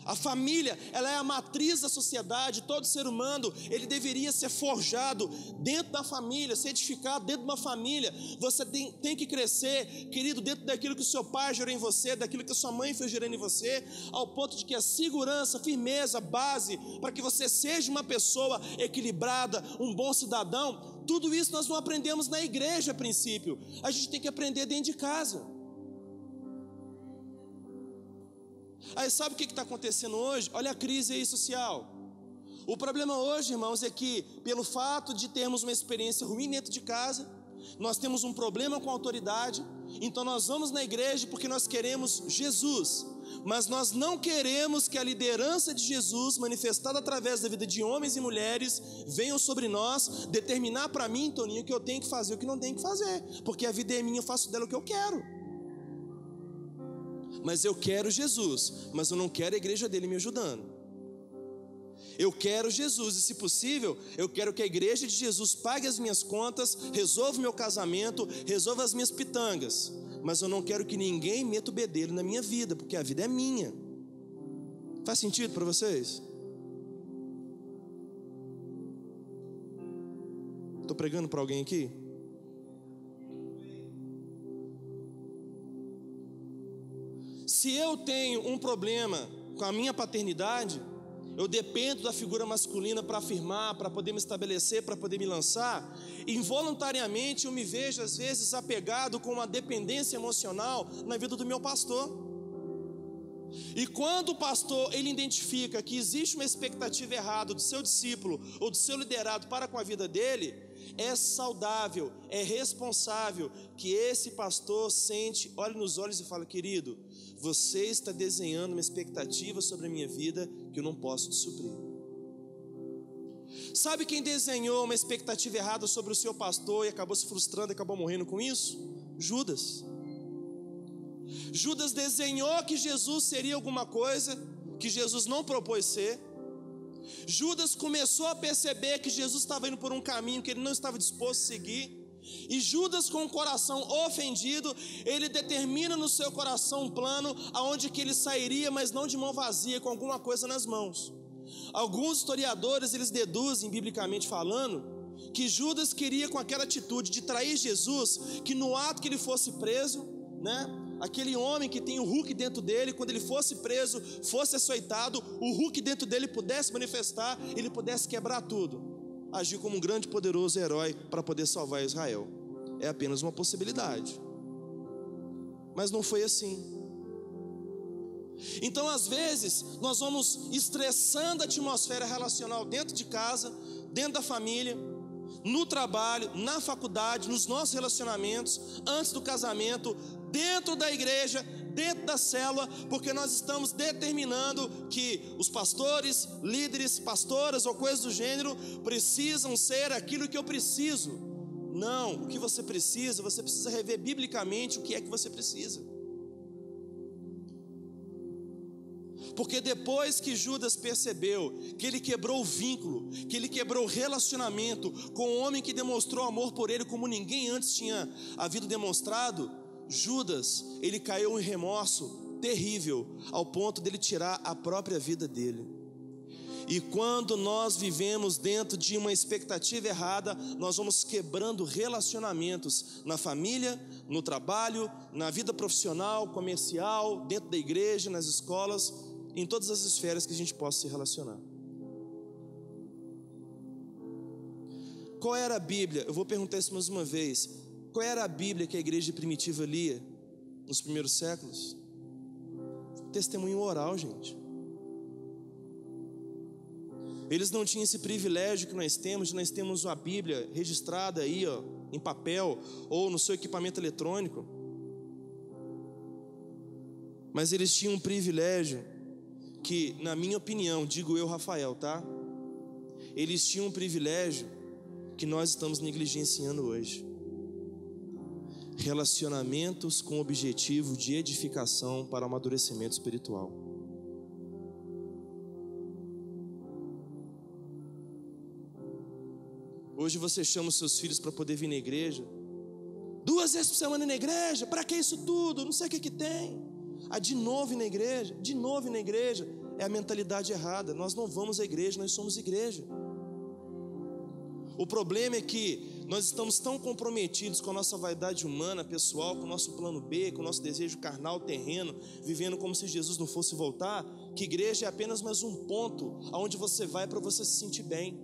A família, ela é a matriz da sociedade. Todo ser humano, ele deveria ser forjado dentro da família, ser edificado dentro de uma família. Você tem que crescer, querido, dentro daquilo que o seu pai gerou em você, daquilo que a sua mãe foi gerando em você, ao ponto de que a segurança, firmeza, base, para que você seja uma pessoa equilibrada, um bom cidadão. Tudo isso nós não aprendemos na igreja a princípio, a gente tem que aprender dentro de casa. Aí sabe o que está acontecendo hoje? Olha a crise aí social. O problema hoje, irmãos, é que pelo fato de termos uma experiência ruim dentro de casa, nós temos um problema com a autoridade. Então nós vamos na igreja porque nós queremos Jesus, mas nós não queremos que a liderança de Jesus, manifestada através da vida de homens e mulheres, venham sobre nós determinar para mim, Toninho, o que eu tenho que fazer e o que não tenho que fazer, porque a vida é minha, eu faço dela o que eu quero. Mas eu quero Jesus, mas eu não quero a igreja dele me ajudando. Eu quero Jesus e, se possível, eu quero que a igreja de Jesus pague as minhas contas, resolva o meu casamento, resolva as minhas pitangas. Mas eu não quero que ninguém meta o bedelho na minha vida, porque a vida é minha. Faz sentido para vocês? Estou pregando para alguém aqui? Se eu tenho um problema com a minha paternidade, eu dependo da figura masculina para afirmar, para poder me estabelecer, para poder me lançar, involuntariamente eu me vejo às vezes apegado com uma dependência emocional na vida do meu pastor. E quando o pastor ele identifica que existe uma expectativa errada do seu discípulo ou do seu liderado para com a vida dele, é saudável, é responsável que esse pastor sente, olhe nos olhos e fala: querido, você está desenhando uma expectativa sobre a minha vida que eu não posso te suprir. Sabe quem desenhou uma expectativa errada sobre o seu pastor e acabou se frustrando e acabou morrendo com isso? Judas. Judas desenhou que Jesus seria alguma coisa que Jesus não propôs ser. Judas começou a perceber que Jesus estava indo por um caminho que ele não estava disposto a seguir. E Judas, com o coração ofendido, ele determina no seu coração um plano aonde que ele sairia, mas não de mão vazia, com alguma coisa nas mãos. Alguns historiadores, eles deduzem, biblicamente falando, que Judas queria, com aquela atitude de trair Jesus, que no ato que ele fosse preso, aquele homem que tem o Hulk dentro dele, quando ele fosse preso, fosse açoitado, o Hulk dentro dele pudesse manifestar, ele pudesse quebrar tudo, agir como um grande e poderoso herói para poder salvar Israel. É apenas uma possibilidade, mas não foi assim. Então às vezes nós vamos estressando a atmosfera relacional dentro de casa, dentro da família, no trabalho, na faculdade, nos nossos relacionamentos, antes do casamento, dentro da igreja, dentro da célula, porque nós estamos determinando que os pastores, líderes, pastoras ou coisas do gênero precisam ser aquilo que eu preciso. Não, o que você precisa rever biblicamente o que é que você precisa. Porque depois que Judas percebeu que ele quebrou o vínculo, que ele quebrou o relacionamento com um homem que demonstrou amor por ele como ninguém antes tinha havido demonstrado, Judas, ele caiu em remorso terrível, ao ponto dele tirar a própria vida dele. E quando nós vivemos dentro de uma expectativa errada, nós vamos quebrando relacionamentos na família, no trabalho, na vida profissional, comercial, dentro da igreja, nas escolas, em todas as esferas que a gente possa se relacionar. Qual era a Bíblia? Eu vou perguntar isso mais uma vez. Qual era a Bíblia que a igreja primitiva lia nos primeiros séculos? Testemunho oral, gente. Eles não tinham esse privilégio que nós temos, de nós temos a Bíblia registrada aí, em papel, ou no seu equipamento eletrônico. Mas eles tinham um privilégio que, na minha opinião, digo eu, Rafael, tá? Eles tinham um privilégio que nós estamos negligenciando hoje. Relacionamentos com objetivo de edificação para amadurecimento espiritual. Hoje você chama os seus filhos para poder vir na igreja. 2 vezes por semana na igreja, para que isso tudo? Não sei o que tem. De novo na igreja, de novo na igreja. É a mentalidade errada. Nós não vamos à igreja, nós somos igreja. O problema é que nós estamos tão comprometidos com a nossa vaidade humana, pessoal, com o nosso plano B, com o nosso desejo carnal, terreno, vivendo como se Jesus não fosse voltar, que igreja é apenas mais um ponto aonde você vai para você se sentir bem.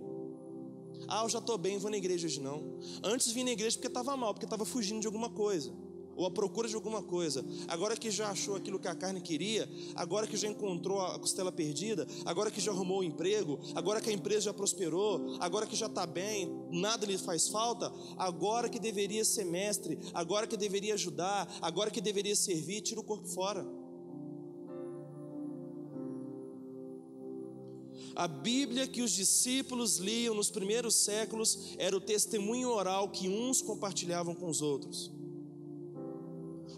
Eu já estou bem, vou na igreja hoje não. Antes vim na igreja porque estava mal, porque estava fugindo de alguma coisa, ou à procura de alguma coisa. Agora que já achou aquilo que a carne queria, agora que já encontrou a costela perdida, agora que já arrumou o emprego, agora que a empresa já prosperou, agora que já está bem, nada lhe faz falta, agora que deveria ser mestre, agora que deveria ajudar, agora que deveria servir, tira o corpo fora. A Bíblia que os discípulos liam nos primeiros séculos era o testemunho oral que uns compartilhavam com os outros.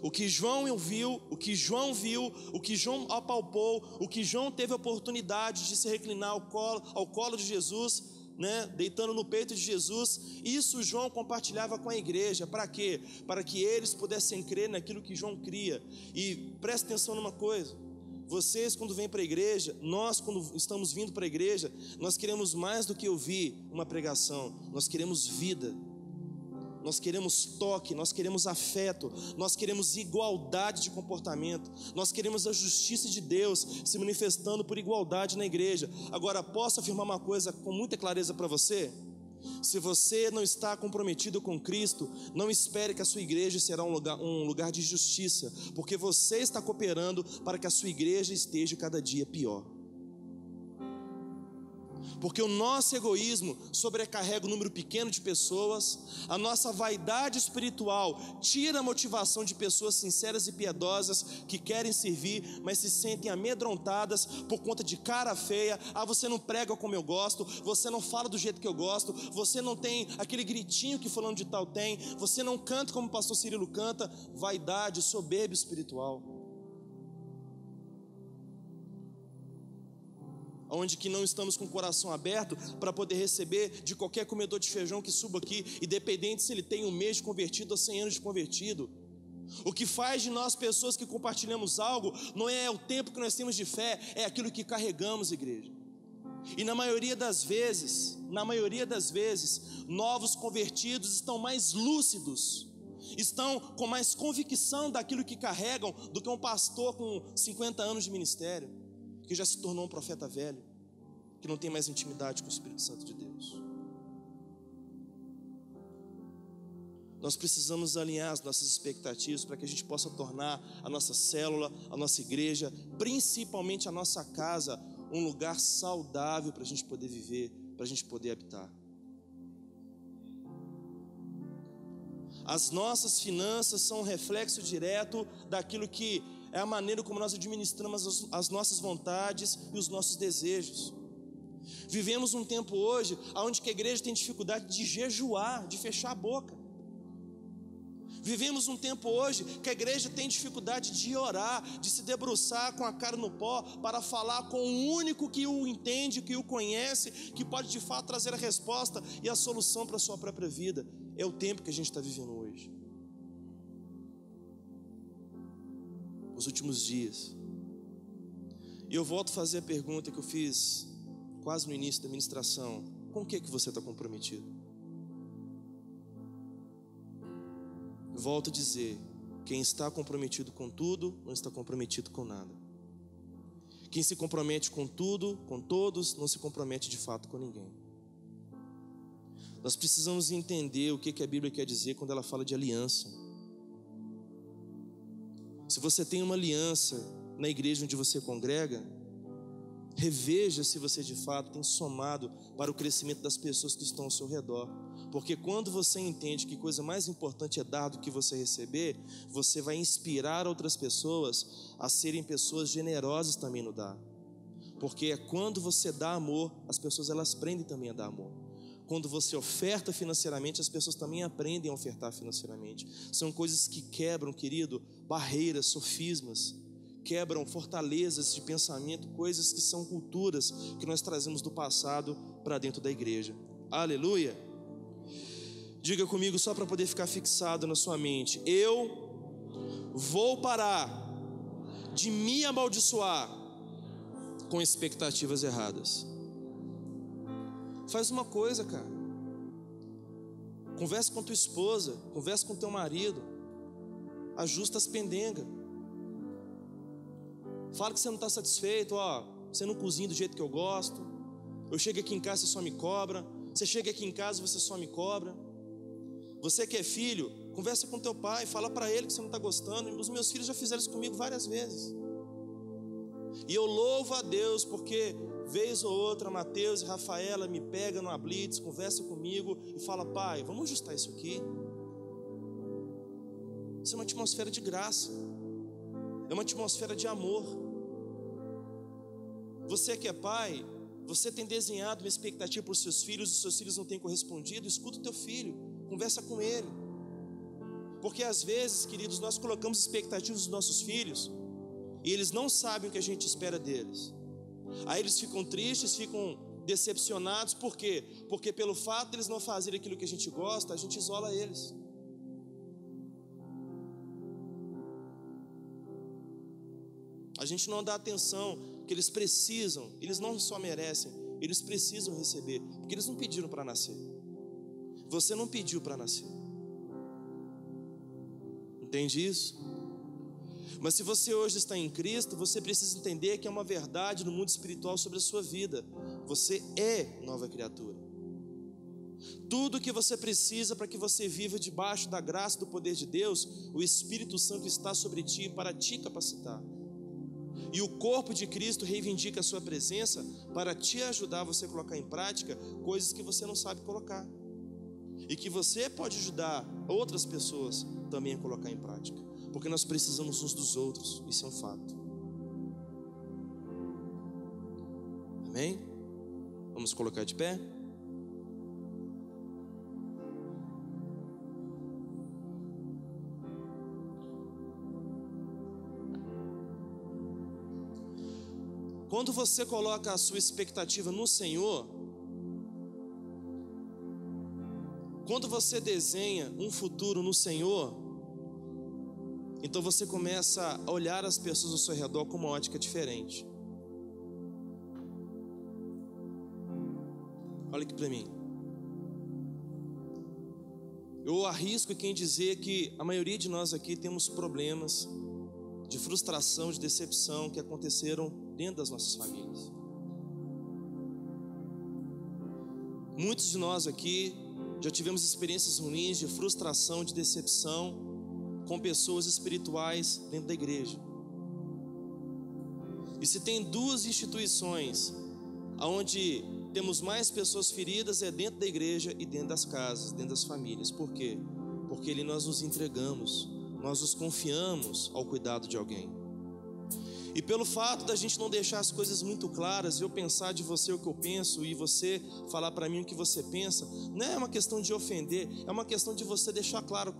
O que João viu, o que João apalpou, o que João teve a oportunidade de se reclinar ao colo de Jesus, deitando no peito de Jesus, isso João compartilhava com a igreja. Para quê? Para que eles pudessem crer naquilo que João cria. E preste atenção numa coisa: vocês, quando vêm para a igreja, nós, quando estamos vindo para a igreja, nós queremos mais do que ouvir uma pregação, nós queremos vida. nós queremos toque, nós queremos afeto, nós queremos igualdade de comportamento, nós queremos a justiça de Deus se manifestando por igualdade na igreja. Agora, posso afirmar uma coisa com muita clareza para você? Se você não está comprometido com Cristo, não espere que a sua igreja será um lugar de justiça, porque você está cooperando para que a sua igreja esteja cada dia pior. Porque o nosso egoísmo sobrecarrega um número pequeno de pessoas, a nossa vaidade espiritual tira a motivação de pessoas sinceras e piedosas que querem servir, mas se sentem amedrontadas por conta de cara feia. Você não prega como eu gosto, você não fala do jeito que eu gosto, você não tem aquele gritinho que fulano de tal tem, você não canta como o pastor Cirilo canta. Vaidade, soberba espiritual, onde que não estamos com o coração aberto para poder receber de qualquer comedor de feijão que suba aqui, independente se ele tem 1 mês de convertido ou 100 anos de convertido. O que faz de nós pessoas que compartilhamos algo, não é o tempo que nós temos de fé, é aquilo que carregamos, igreja. E na maioria das vezes, novos convertidos estão mais lúcidos, estão com mais convicção daquilo que carregam do que um pastor com 50 anos de ministério, que já se tornou um profeta velho, que não tem mais intimidade com o Espírito Santo de Deus. Nós precisamos alinhar as nossas expectativas para que a gente possa tornar a nossa célula, a nossa igreja, principalmente a nossa casa, um lugar saudável para a gente poder viver, para a gente poder habitar. As nossas finanças são um reflexo direto daquilo que é a maneira como nós administramos as nossas vontades e os nossos desejos. Vivemos um tempo hoje onde que a igreja tem dificuldade de jejuar, de fechar a boca. Vivemos um tempo hoje que a igreja tem dificuldade de orar, de se debruçar com a cara no pó para falar com o único que o entende, que o conhece, que pode de fato trazer a resposta e a solução para a sua própria vida. É o tempo que a gente está vivendo hoje. Os últimos dias. E eu volto a fazer a pergunta que eu fiz quase no início da ministração: com o que você está comprometido? Volto a dizer: quem está comprometido com tudo, não está comprometido com nada. Quem se compromete com tudo, com todos, não se compromete de fato com ninguém. Nós precisamos entender o que a Bíblia quer dizer quando ela fala de aliança. Se você tem uma aliança na igreja onde você congrega, reveja se você de fato tem somado para o crescimento das pessoas que estão ao seu redor. Porque quando você entende que coisa mais importante é dar do que você receber, você vai inspirar outras pessoas a serem pessoas generosas também no dar. Porque é quando você dá amor, as pessoas elas aprendem também a dar amor. Quando você oferta financeiramente, as pessoas também aprendem a ofertar financeiramente. São coisas que quebram, querido, barreiras, sofismas, quebram fortalezas de pensamento, coisas que são culturas que nós trazemos do passado para dentro da igreja. Aleluia! Diga comigo só para poder ficar fixado na sua mente: eu vou parar de me amaldiçoar com expectativas erradas. Faz uma coisa, cara. Conversa com tua esposa, conversa com teu marido, ajusta as pendengas. Fala que você não está satisfeito, você não cozinha do jeito que eu gosto. Eu chego aqui em casa, você só me cobra. Você chega aqui em casa, você só me cobra. Você que é filho, conversa com teu pai, fala para ele que você não está gostando. Os meus filhos já fizeram isso comigo várias vezes. E eu louvo a Deus porque vez ou outra Mateus e Rafaela me pegam numa blitz, conversa comigo e fala: pai, vamos ajustar isso aqui. Isso é uma atmosfera de graça, é uma atmosfera de amor. Você que é pai, você tem desenhado uma expectativa para os seus filhos não têm correspondido. Escuta o teu filho, conversa com ele. Porque às vezes, queridos, nós colocamos expectativas dos nossos filhos e eles não sabem o que a gente espera deles. Aí eles ficam tristes, ficam decepcionados. Por quê? Porque pelo fato de eles não fazerem aquilo que a gente gosta, a gente isola eles. A gente não dá atenção que eles precisam, eles não só merecem, eles precisam receber, porque eles não pediram para nascer. Você não pediu para nascer. Entende isso? Mas se você hoje está em Cristo, você precisa entender que é uma verdade no mundo espiritual sobre a sua vida. Você é nova criatura. Tudo que você precisa para que você viva debaixo da graça e do poder de Deus, o Espírito Santo está sobre ti para te capacitar. E o corpo de Cristo reivindica a sua presença para te ajudar a você colocar em prática coisas que você não sabe colocar. E que você pode ajudar outras pessoas também a colocar em prática. Porque nós precisamos uns dos outros, isso é um fato. Amém? Vamos colocar de pé? Quando você coloca a sua expectativa no Senhor, quando você desenha um futuro no Senhor, então você começa a olhar as pessoas ao seu redor com uma ótica diferente. Olha aqui para mim. Eu arrisco quem dizer que a maioria de nós aqui temos problemas de frustração, de decepção que aconteceram dentro das nossas famílias. Muitos de nós aqui já tivemos experiências ruins de frustração, de decepção com pessoas espirituais dentro da igreja. E se tem duas instituições onde temos mais pessoas feridas, é dentro da igreja e dentro das casas, dentro das famílias. Por quê? Porque ali nós nos entregamos, nós nos confiamos ao cuidado de alguém. E pelo fato da gente não deixar as coisas muito claras, eu pensar de você o que eu penso e você falar para mim o que você pensa, não é uma questão de ofender, é uma questão de você deixar claro,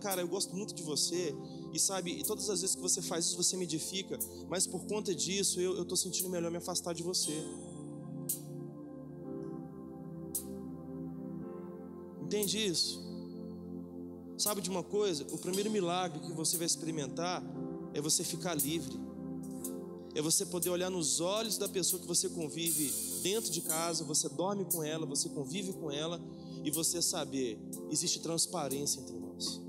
cara, eu gosto muito de você, e sabe, e todas as vezes que você faz isso, você me edifica, mas por conta disso, eu estou sentindo melhor me afastar de você. Entende isso? Sabe de uma coisa? O primeiro milagre que você vai experimentar é você ficar livre. É você poder olhar nos olhos da pessoa que você convive dentro de casa, você dorme com ela, você convive com ela, e você saber, existe transparência entre nós.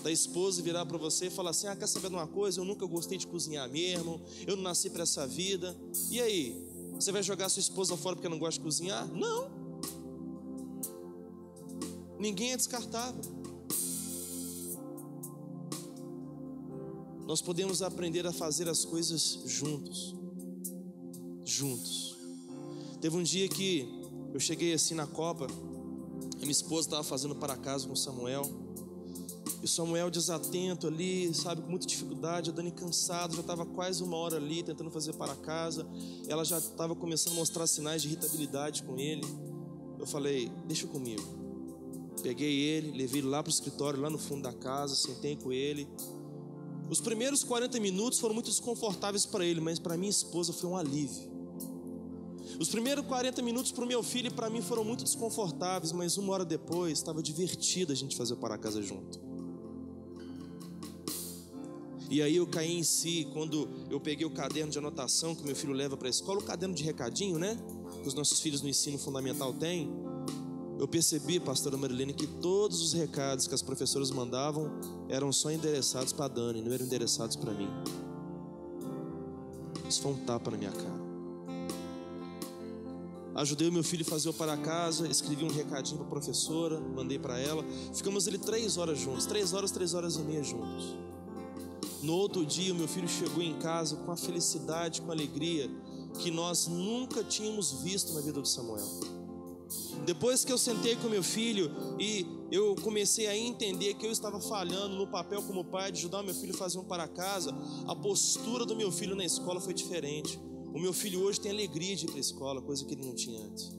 Da esposa virar para você e falar assim: quer saber de uma coisa? Eu nunca gostei de cozinhar mesmo, eu não nasci para essa vida. E aí? Você vai jogar sua esposa fora porque não gosta de cozinhar? Não. Ninguém é descartável. Nós podemos aprender a fazer as coisas juntos. Teve um dia que eu cheguei assim na Copa, a minha esposa estava fazendo para casa com o Samuel, e o Samuel desatento ali, sabe, com muita dificuldade, a Dani cansada, já estava quase 1 hora ali tentando fazer para casa. Ela já estava começando a mostrar sinais de irritabilidade com ele. Eu falei: deixa comigo. Peguei ele, levei ele lá para o escritório, lá no fundo da casa, sentei com ele. Os primeiros 40 minutos foram muito desconfortáveis para ele, mas para minha esposa foi um alívio. Os primeiros 40 minutos para o meu filho e para mim foram muito desconfortáveis, mas 1 hora depois estava divertido a gente fazer o para casa junto. E aí eu caí em si quando eu peguei o caderno de anotação que meu filho leva para a escola, o caderno de recadinho, né? Que os nossos filhos no ensino fundamental têm. Eu percebi, pastora Marilene, que todos os recados que as professoras mandavam eram só endereçados para a Dani, não eram endereçados para mim. Isso foi um tapa na minha cara. Ajudei o meu filho a fazer o para casa, escrevi um recadinho para a professora, mandei para ela. Ficamos ali 3 horas juntos, 3 horas e meia juntos. No outro dia, o meu filho chegou em casa com a felicidade, com a alegria que nós nunca tínhamos visto na vida do Samuel. Depois que eu sentei com meu filho e eu comecei a entender que eu estava falhando no papel como pai de ajudar o meu filho a fazer um para casa, a postura do meu filho na escola foi diferente. O meu filho hoje tem alegria de ir para a escola, coisa que ele não tinha antes.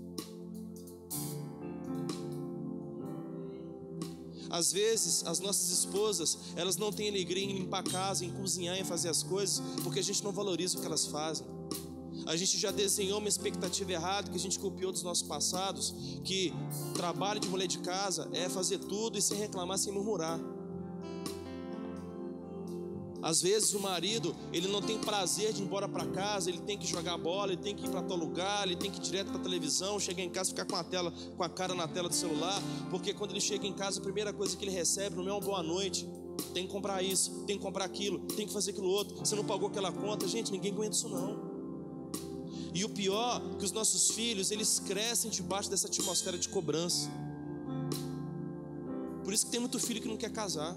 Às vezes, as nossas esposas, elas não têm alegria em limpar a casa, em cozinhar, em fazer as coisas, porque a gente não valoriza o que elas fazem. A gente já desenhou uma expectativa errada, que a gente copiou dos nossos passados, que trabalho de mulher de casa é fazer tudo e sem reclamar, sem murmurar. Às vezes o marido, ele não tem prazer de ir embora para casa, ele tem que jogar bola, ele tem que ir para tal lugar, ele tem que ir direto para a televisão, chegar em casa e ficar com a cara na tela do celular, porque quando ele chega em casa, a primeira coisa que ele recebe não é uma boa noite. Tem que comprar isso, tem que comprar aquilo, tem que fazer aquilo outro, você não pagou aquela conta. Gente, ninguém aguenta isso não. E o pior, que os nossos filhos, eles crescem debaixo dessa atmosfera de cobrança. Por isso que tem muito filho que não quer casar.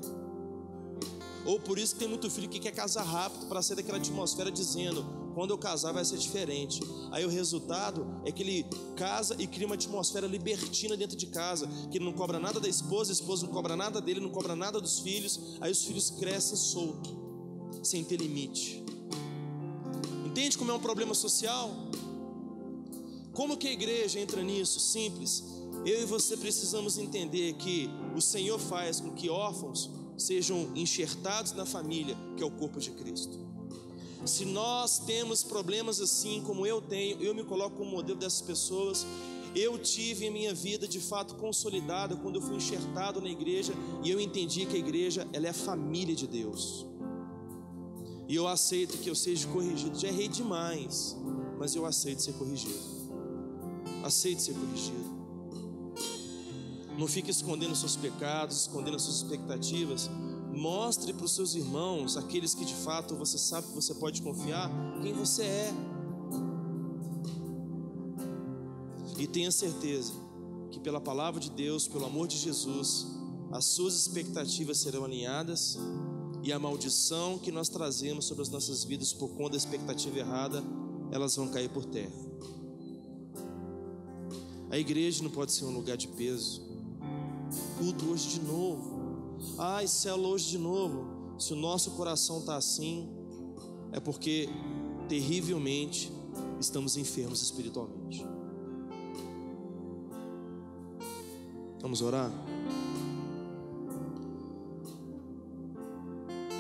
Ou por isso que tem muito filho que quer casar rápido, para sair daquela atmosfera dizendo: quando eu casar vai ser diferente. Aí o resultado é que ele casa e cria uma atmosfera libertina dentro de casa, que ele não cobra nada da esposa, a esposa não cobra nada dele, não cobra nada dos filhos. Aí os filhos crescem soltos, sem ter limite. Entende como é um problema social? Como que a igreja entra nisso? Simples. Eu e você precisamos entender que o Senhor faz com que órfãos sejam enxertados na família, que é o corpo de Cristo. Se nós temos problemas assim como eu tenho, eu me coloco como modelo dessas pessoas. Eu tive em minha vida de fato consolidada quando eu fui enxertado na igreja, e eu entendi que a igreja, ela é a família de Deus. E eu aceito que eu seja corrigido. Já errei demais, mas eu aceito ser corrigido. Aceito ser corrigido. Não fique escondendo seus pecados, escondendo suas expectativas. Mostre para os seus irmãos, aqueles que de fato você sabe que você pode confiar, quem você é. E tenha certeza que pela palavra de Deus, pelo amor de Jesus, as suas expectativas serão alinhadas, e a maldição que nós trazemos sobre as nossas vidas por conta da expectativa errada, elas vão cair por terra. A igreja não pode ser um lugar de peso. Culto hoje de novo. Ai, célula hoje de novo. Se o nosso coração está assim, é porque terrivelmente estamos enfermos espiritualmente. Vamos orar?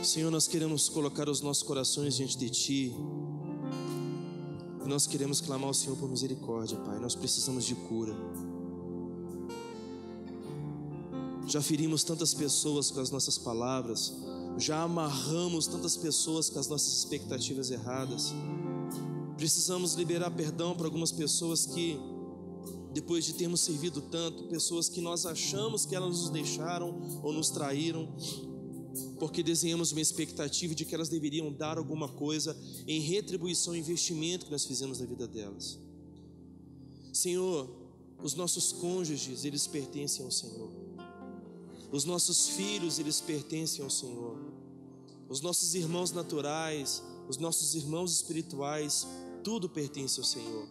Senhor, nós queremos colocar os nossos corações diante de Ti. E nós queremos clamar ao Senhor por misericórdia, Pai. Nós precisamos de cura. Já ferimos tantas pessoas com as nossas palavras, já amarramos tantas pessoas com as nossas expectativas erradas. Precisamos liberar perdão para algumas pessoas que, depois de termos servido tanto, pessoas que nós achamos que elas nos deixaram ou nos traíram, porque desenhamos uma expectativa de que elas deveriam dar alguma coisa em retribuição ao investimento que nós fizemos na vida delas. Senhor, os nossos cônjuges, eles pertencem ao Senhor. Os nossos filhos, eles pertencem ao Senhor. Os nossos irmãos naturais, os nossos irmãos espirituais, tudo pertence ao Senhor.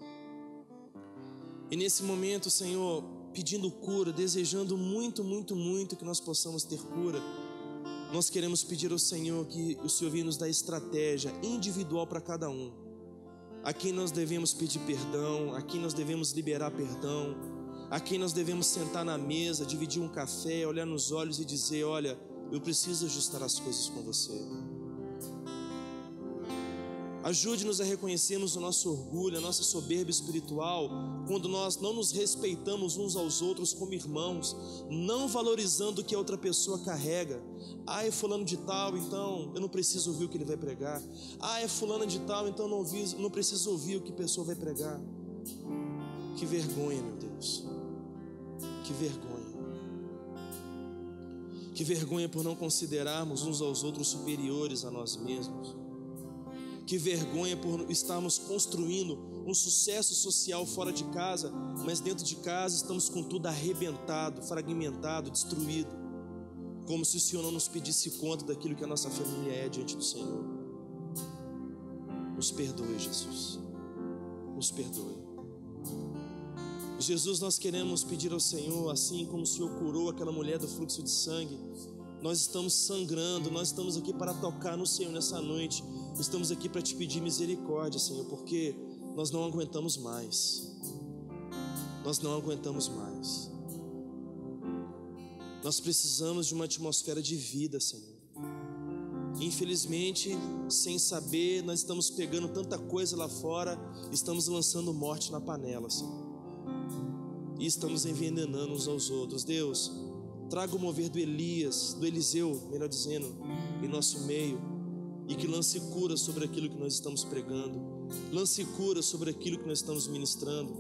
E nesse momento, Senhor, pedindo cura, desejando muito, muito, muito que nós possamos ter cura, nós queremos pedir ao Senhor que o Senhor venha nos dar estratégia individual para cada um. A quem nós devemos pedir perdão, a quem nós devemos liberar perdão, a quem nós devemos sentar na mesa, dividir um café, olhar nos olhos e dizer: olha, eu preciso ajustar as coisas com você. Ajude-nos a reconhecermos o nosso orgulho, a nossa soberba espiritual, quando nós não nos respeitamos uns aos outros como irmãos, não valorizando o que a outra pessoa carrega. Ah, é fulano de tal, então eu não preciso ouvir o que ele vai pregar. Ah, é fulano de tal, então não preciso ouvir o que a pessoa vai pregar. Que vergonha, meu Deus. Que vergonha. Que vergonha por não considerarmos uns aos outros superiores a nós mesmos. Que vergonha por estarmos construindo um sucesso social fora de casa, mas dentro de casa estamos com tudo arrebentado, fragmentado, destruído, como se o Senhor não nos pedisse conta daquilo que a nossa família é diante do Senhor. Nos perdoe, Jesus. Nos perdoe. Jesus, nós queremos pedir ao Senhor, assim como o Senhor curou aquela mulher do fluxo de sangue, nós estamos sangrando, nós estamos aqui para tocar no Senhor nessa noite, estamos aqui para te pedir misericórdia, Senhor, porque nós não aguentamos mais, nós não aguentamos mais, nós precisamos de uma atmosfera de vida, Senhor. Infelizmente, sem saber, nós estamos pegando tanta coisa lá fora, estamos lançando morte na panela, Senhor, e estamos envenenando uns aos outros. Deus, traga o mover do Eliseu, melhor dizendo, em nosso meio. e que lance cura sobre aquilo que nós estamos pregando, lance cura sobre aquilo que nós estamos ministrando,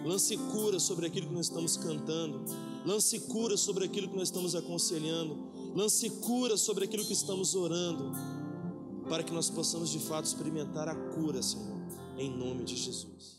lance cura sobre aquilo que nós estamos cantando, lance cura sobre aquilo que nós estamos aconselhando, lance cura sobre aquilo que estamos orando, para que nós possamos de fato experimentar a cura, Senhor, em nome de Jesus.